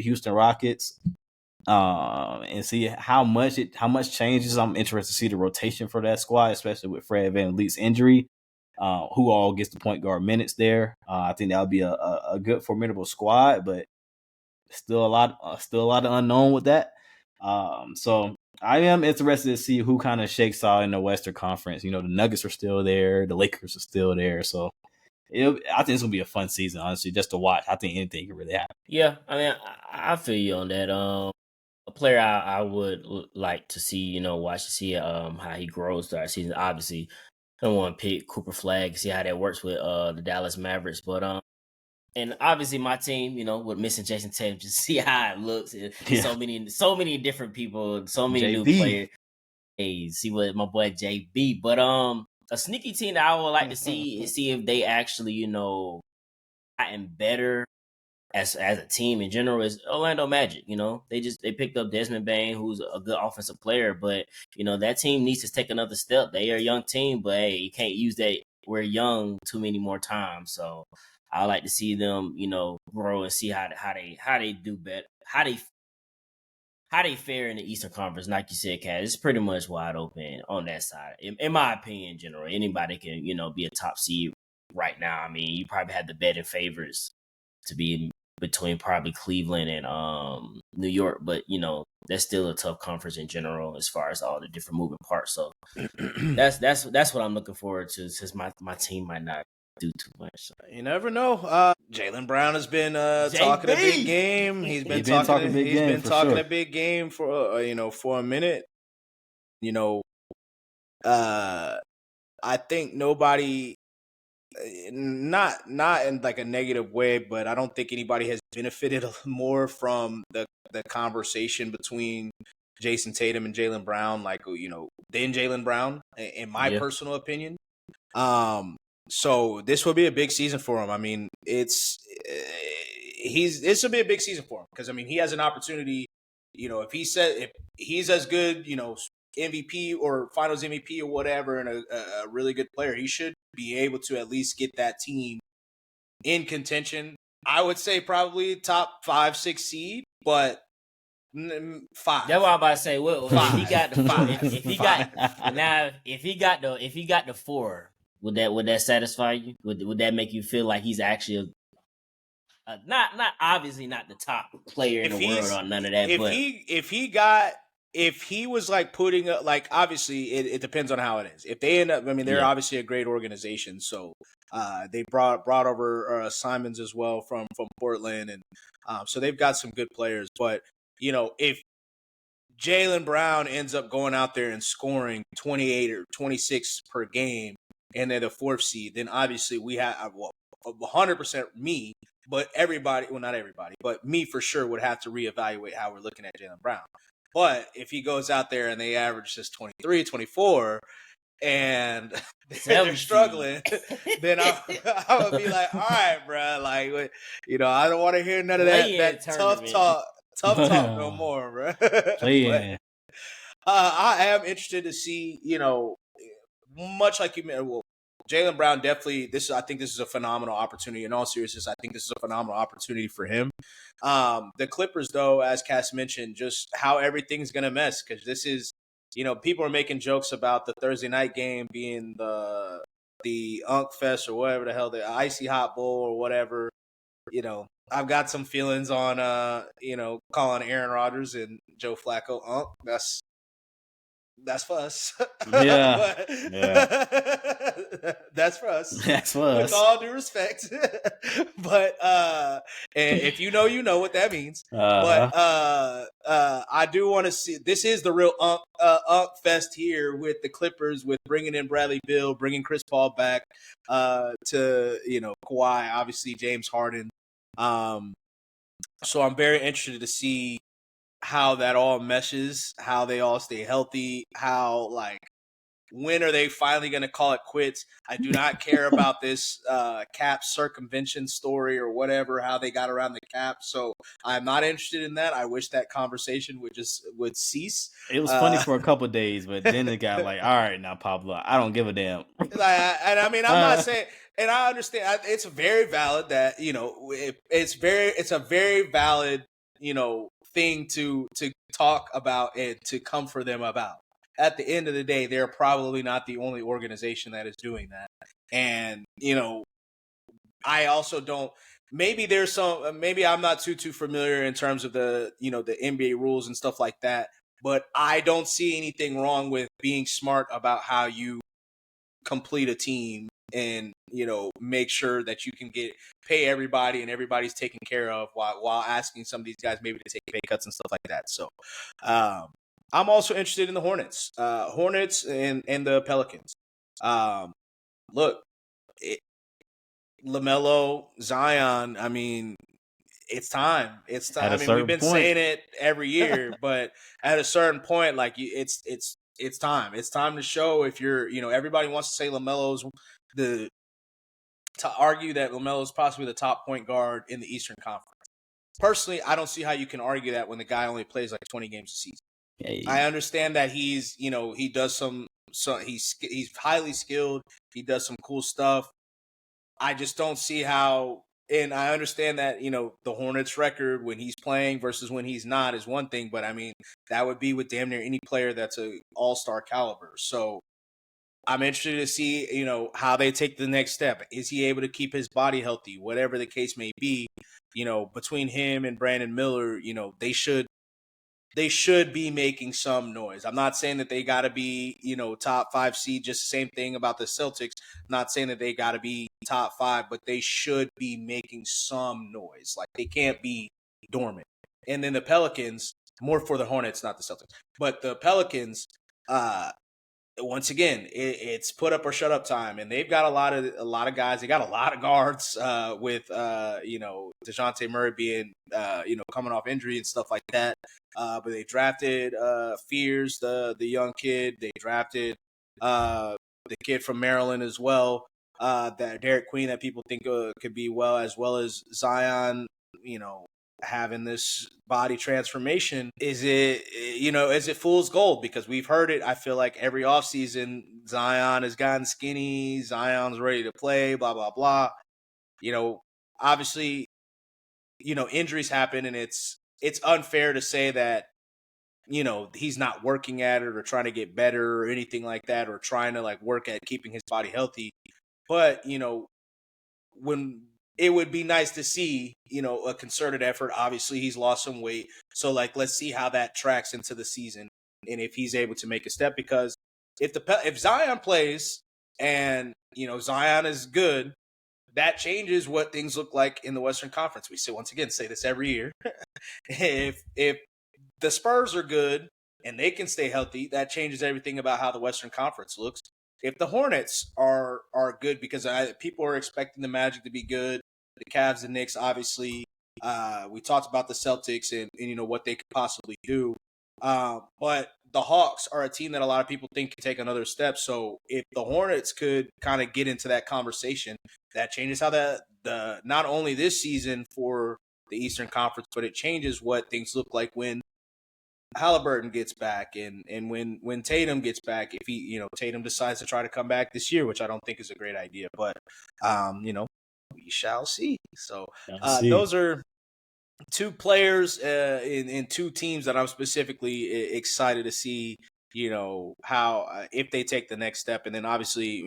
Houston Rockets, and see how much changes. I'm interested to see the rotation for that squad, especially with Fred VanVleet's injury. Who all gets the point guard minutes there? I think that would be a good formidable squad, but still a lot of unknown with that. So I am interested to see who kind of shakes out in the Western Conference. The Nuggets are still there, the Lakers are still there, so I think it's gonna be a fun season, honestly, just to watch. I think anything can really happen. Yeah, I mean, I feel you on that. A player I would like to see, watch to see how he grows throughout the season. Obviously, I don't want to pick Cooper Flag, see how that works with the Dallas Mavericks, but and obviously my team, with missing Jason Tatum, just see how it looks. Yeah. So many different people, so many JB. new players. Hey, see what my boy JB. But a sneaky team that I would like to see if they actually, gotten better as a team in general is Orlando Magic. They picked up Desmond Bane, who's a good offensive player, but that team needs to take another step. They are a young team, but hey, you can't use that we're young too many more times. So I like to see them, grow and see how they do better, how they fare in the Eastern Conference. Like you said, Kat, it's pretty much wide open on that side. In my opinion, in general, anybody can, be a top seed right now. I mean, you probably had the betting favorites to be between probably Cleveland and New York, but that's still a tough conference in general as far as all the different moving parts. So that's what I'm looking forward to, since my team might not do too much. So. You never know. Jaylen Brown has been talking a big game. He's been talking a big game for for a minute. I think nobody, not in like a negative way, but I don't think anybody has benefited more from the conversation between Jason Tatum and Jaylen Brown, than Jaylen Brown, in my personal opinion. So this will be a big season for him. I mean, this will be a big season for him because he has an opportunity. If he's as good, MVP or Finals MVP or whatever, and a really good player, he should be able to at least get that team in contention. I would say probably top 5-6 seed, but 5. That's what I'm about to say. Well, if he got the 5, if he got the 4. Would that satisfy you? Would that make you feel like he's actually not obviously not the top player in the world or none of that? If he was like putting up, like, obviously it depends on how it is. If they end up, they're obviously a great organization. So they brought over Simons as well from Portland, and so they've got some good players. But if Jaylen Brown ends up going out there and scoring 28 or 26 per game, and they're the 4th seed, then obviously we have 100% me, but everybody, well, not everybody, but me for sure would have to reevaluate how we're looking at Jaylen Brown. But if he goes out there and they average just 23, 24, and they're struggling, then I would be like, all right, bro, like, I don't want to hear none of that tough talk no more, bro. But I am interested to see, much like you meant. Well, Jaylen Brown definitely. I think this is a phenomenal opportunity. In all seriousness, I think this is a phenomenal opportunity for him. The Clippers, though, as Cass mentioned, just how everything's gonna mess, because this is, people are making jokes about the Thursday night game being the Unk Fest or whatever the hell, the Icy Hot Bowl or whatever. I've got some feelings on calling Aaron Rodgers and Joe Flacco Unk. That's for us. Yeah. That's for us. That's for us. With all due respect. But and if you know what that means. But I do want to see, this is the real Unk Fest here with the Clippers, with bringing in Bradley Beal, bringing Chris Paul back, to Kawhi, obviously James Harden. So I'm very interested to see how that all meshes, how they all stay healthy, how, when are they finally going to call it quits? I do not care about this cap circumvention story or whatever, how they got around the cap. So I'm not interested in that. I wish that conversation would cease. It was funny for a couple of days, but then it got all right, now, Pablo, I don't give a damn. And I mean, I'm not saying, and I understand it's very valid that, it's a very valid, thing to talk about and to come for them about. At the end of the day, they're probably not the only organization that is doing that. And, I also don't, maybe I'm not too familiar in terms of the NBA rules and stuff like that, but I don't see anything wrong with being smart about how you complete a team and, make sure that you can pay everybody and everybody's taken care of while asking some of these guys maybe to take pay cuts and stuff like that. So, I'm also interested in the Hornets and the Pelicans. Look, LaMelo, Zion, I mean, it's time. It's time. I mean, we've been saying it every year, but at a certain point, it's time. It's time to show if you're, everybody wants to say LaMelo's to argue that LaMelo is possibly the top point guard in the Eastern Conference. Personally, I don't see how you can argue that when the guy only plays 20 games a season. Hey. I understand that he's, he does he's highly skilled. He does some cool stuff. I just don't see how, and I understand that, the Hornets record when he's playing versus when he's not is one thing, but I mean, that would be with damn near any player that's a all-star caliber. So I'm interested to see, how they take the next step. Is he able to keep his body healthy? Whatever the case may be, between him and Brandon Miller, they should be making some noise. I'm not saying that they got to be, top 5 seed, just the same thing about the Celtics. I'm not saying that they got to be top 5, but they should be making some noise. They can't be dormant. And then the Pelicans, more for the Hornets, not the Celtics, but the Pelicans, once again, it's put up or shut up time, and they've got a lot of guys. They got a lot of guards with DeJounte Murray being coming off injury and stuff like that. But they drafted Fears, the young kid. They drafted the kid from Maryland as well. That Derek Queen that people think could be as well as Zion. Having this body transformation, is it fool's gold? Because we've heard it, I feel like every offseason, Zion has gotten skinny, Zion's ready to play, blah, blah, blah. Obviously, injuries happen, and it's unfair to say that, he's not working at it or trying to get better or anything like that, or trying to work at keeping his body healthy. But, when it would be nice to see, a concerted effort. Obviously, he's lost some weight. So, let's see how that tracks into the season and if he's able to make a step. Because if Zion plays and, Zion is good, that changes what things look like in the Western Conference. We say this every year. If the Spurs are good and they can stay healthy, that changes everything about how the Western Conference looks. if the Hornets are good, because people are expecting the Magic to be good, the Cavs and Knicks, obviously. We talked about the Celtics and what they could possibly do. But the Hawks are a team that a lot of people think can take another step. So if the Hornets could kind of get into that conversation, that changes how the not only this season for the Eastern Conference, but it changes what things look like when Halliburton gets back and when Tatum gets back. If he, Tatum decides to try to come back this year, which I don't think is a great idea, but we shall see. So those are two players in two teams that I'm specifically excited to see, how if they take the next step. And then obviously,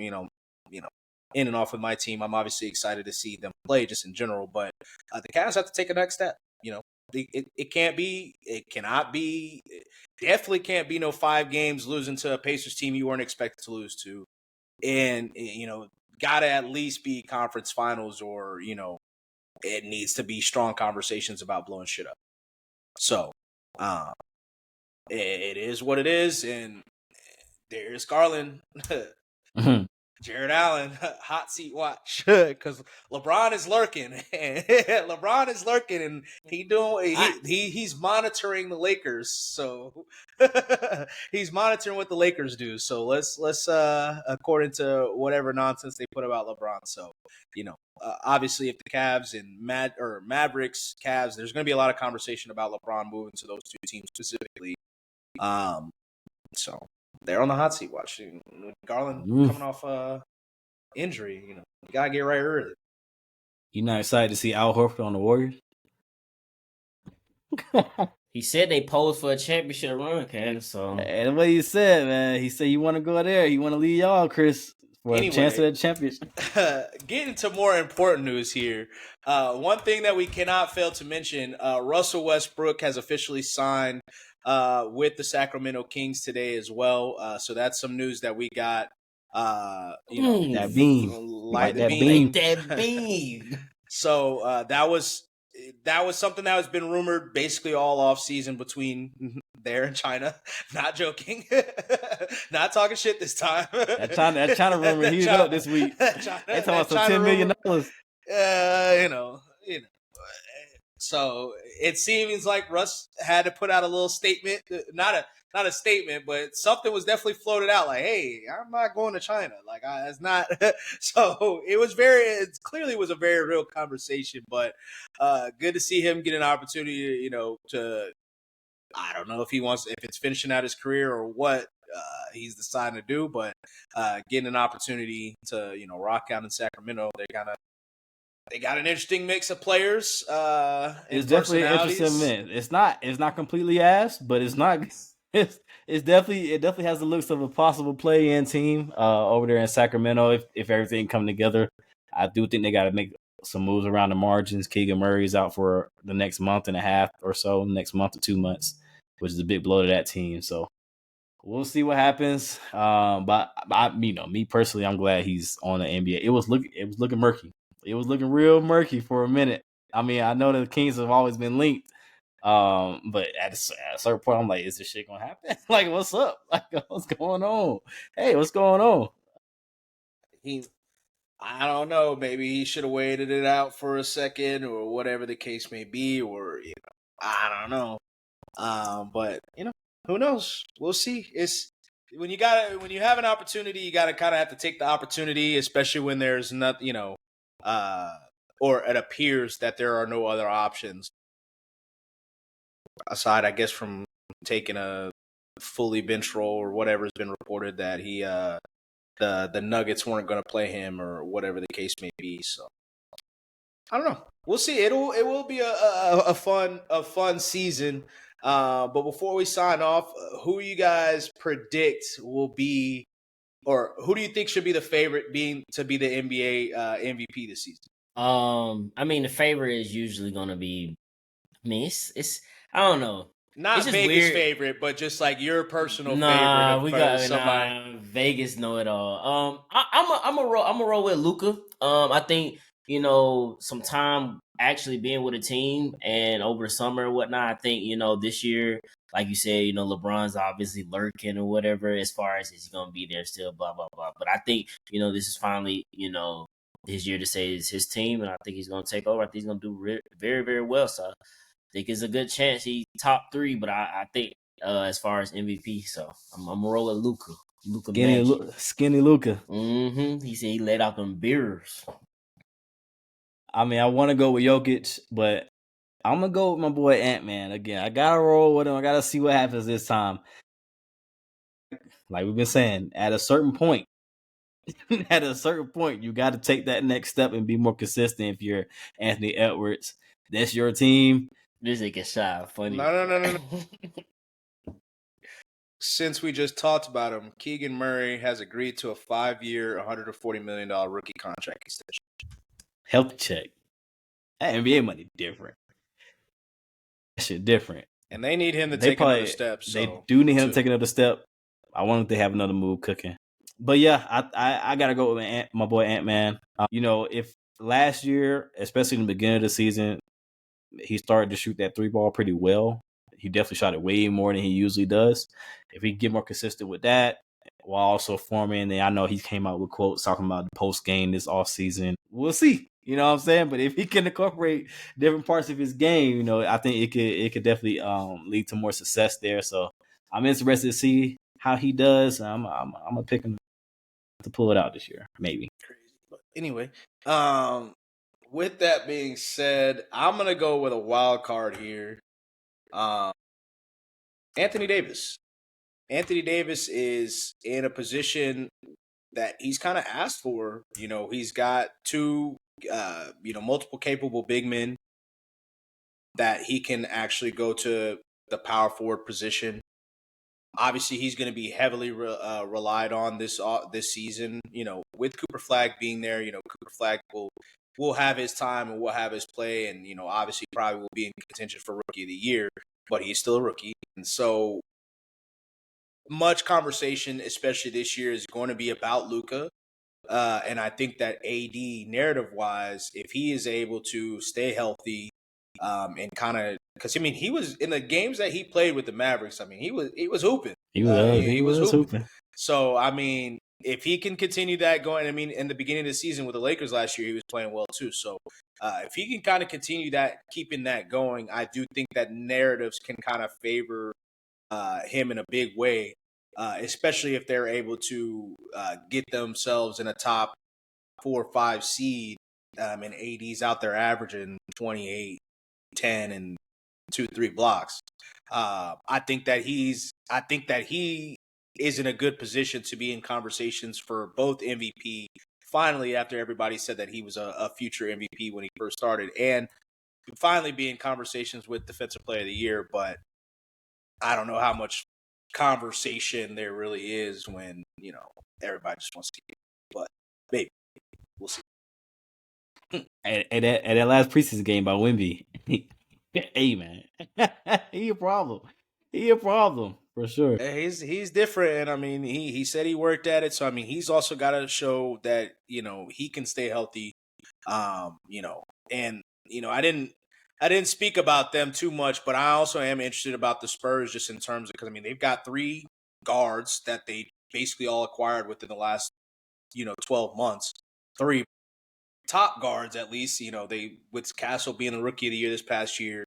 in and off with my team, I'm obviously excited to see them play just in general. But the Cavs have to take a next step. It cannot be, definitely can't be no 5 games losing to a Pacers team you weren't expected to lose to. And, got to at least be conference finals, or, it needs to be strong conversations about blowing shit up. So, it is what it is. And there's Garland. Jared Allen, hot seat watch, because LeBron is lurking, and he's monitoring the Lakers, so he's monitoring what the Lakers do. So let's according to whatever nonsense they put about LeBron. So obviously, if the Cavs and Mavericks, Cavs, there's going to be a lot of conversation about LeBron moving to those two teams specifically. So they're on the hot seat watch. Garland coming off injury, you gotta get right early. You not excited to see Al Horford on the Warriors? He said they posed for a championship run, Cam. So and what he said, man, he said you want to go there, you want to lead y'all, Chris, for a chance at a championship. Getting to more important news here. One thing that we cannot fail to mention: Russell Westbrook has officially signed with the Sacramento Kings today as well. So that's some news that we got. That beam, like that beam. So that was something that has been rumored basically all off season between there and China. Not joking, not talking shit this time. That China rumor heated up this week. They talking about some $10 million. So it seems like Russ had to put out a little statement, not a statement, but something was definitely floated out like, hey, I'm not going to China. Like, it's not. So it clearly was a very real conversation, but good to see him get an opportunity, to, I don't know if it's finishing out his career or what he's deciding to do, but getting an opportunity to, rock out in Sacramento. They got an interesting mix of players. It's definitely an interesting mix. It's not completely ass, but it's not. It definitely has the looks of a possible play-in team over there in Sacramento if everything come together. I do think they got to make some moves around the margins. Keegan Murray's out for the next month and a half or so, next month to 2 months, which is a big blow to that team. So we'll see what happens. But me personally, I'm glad he's on the NBA. It was looking murky. It was looking real murky for a minute. I mean, I know the Kings have always been linked, but at a certain point, I'm like, is this shit gonna happen? Like, what's up? Like, what's going on? Hey, what's going on? I don't know. Maybe he should have waited it out for a second, or whatever the case may be, or I don't know. But who knows? We'll see. It's when you have an opportunity, you gotta kind of have to take the opportunity, especially when there's not, or it appears that there are no other options aside, I guess, from taking a fully bench role or whatever has been reported that he the Nuggets weren't going to play him or whatever the case may be. So I don't know. We'll see. It will be a fun season. But before we sign off, who you guys predict will be, or who do you think should be the favorite to be the NBA MVP this season? I mean, the favorite is usually going to be. I mean, it's I don't know. Not Vegas' favorite, but just like your personal favorite. We got somebody. Vegas know it all. I'm a roll with Luka. I think some time actually being with a team and over the summer and whatnot. I think this year like you said, LeBron's obviously lurking or whatever as far as is he going to be there still, blah, blah, blah. But I think, this is finally, his year to say it's his team, and I think he's going to take over. I think he's going to do very, very well. So I think it's a good chance he top 3, but I think as far as MVP, so I'm rolling Luka. Skinny Luka. He said he laid out them beers. I mean, I want to go with Jokic, but I'm going to go with my boy Ant-Man again. I got to roll with him. I got to see what happens this time. Like we've been saying, at a certain point, you got to take that next step and be more consistent if you're Anthony Edwards. That's your team. This nigga shy. Funny. No. Since we just talked about him, Keegan Murray has agreed to a 5-year, $140 million rookie contract extension. Health check. That NBA money different. That shit different. And they need him to take another step. So they do need him to take another step. I want them to have another move cooking. But yeah, I got to go with my boy Ant-Man. If last year, especially in the beginning of the season, he started to shoot that 3-ball pretty well. He definitely shot it way more than he usually does. If he can get more consistent with that, while also forming, and I know he came out with quotes talking about the post game this offseason. We'll see. You know what I'm saying? But if he can incorporate different parts of his game, I think it could definitely lead to more success there. So I'm interested to see how he does. I'm gonna pick him to pull it out this year, maybe. But anyway, with that being said, I'm gonna go with a wild card here. Anthony Davis. Anthony Davis is in a position that he's kind of asked for. He's got 2, multiple capable big men that he can actually go to the power forward position. Obviously, he's going to be heavily relied on this season. With Cooper Flagg being there, Cooper Flagg will have his time and will have his play, and obviously probably will be in contention for Rookie of the Year, but he's still a rookie, and so much conversation, especially this year, is going to be about Luka. And I think that AD, narrative-wise, if he is able to stay healthy and kind of – because, he was – in the games that he played with the Mavericks, he was hooping. He was hooping. So, if he can continue that going – in the beginning of the season with the Lakers last year, he was playing well too. So, if he can kind of continue that, keeping that going, I do think that narratives can kind of favor him in a big way, especially if they're able to get themselves in a top 4 or 5 seed, and AD's out there averaging 28, 10, and 2-3 blocks. I think that he is in a good position to be in conversations for both MVP. Finally, after everybody said that he was a future MVP when he first started, and finally be in conversations with Defensive Player of the Year, but I don't know how much conversation there really is when, everybody just wants to get it. But maybe. We'll see. At that last preseason game by Wemby, hey, man. He a problem. For sure. He's different, and he said he worked at it, so he's also got to show that he can stay healthy, and I didn't speak about them too much, but I also am interested about the Spurs just in terms of, because they've got 3 guards that they basically all acquired within the last 12 months, 3 top guards at least. They, with Castle being the Rookie of the Year this past year,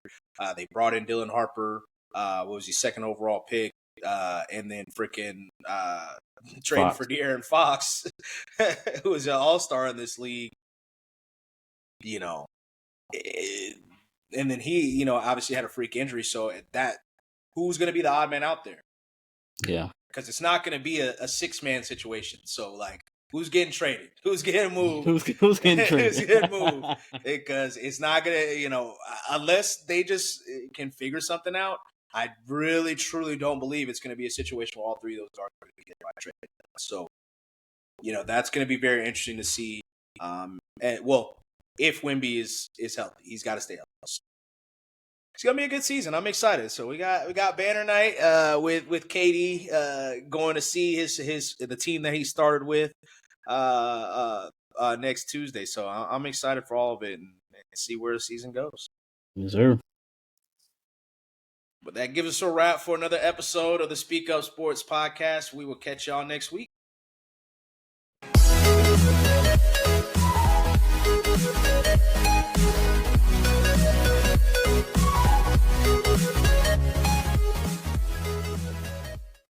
they brought in Dylan Harper. What was his 2nd overall pick? And then trading for De'Aaron Fox, who is an all-star in this league. And then he, obviously had a freak injury. So who's going to be the odd man out there? Yeah. Because it's not going to be a 6-man situation. So, who's getting traded? Who's getting moved? Who's getting traded? Who's getting moved? Because it's not going to, unless they just can figure something out, I really, truly don't believe it's going to be a situation where all 3 of those guards are going to get traded. So, that's going to be very interesting to see. If Wemby is healthy, he's got to stay healthy. It's gonna be a good season. I'm excited. So we got banner night with KD going to see the team that he started with next Tuesday. So I'm excited for all of it and see where the season goes. Yes, sir. But that gives us a wrap for another episode of the Speak Up Sports Podcast. We will catch y'all next week.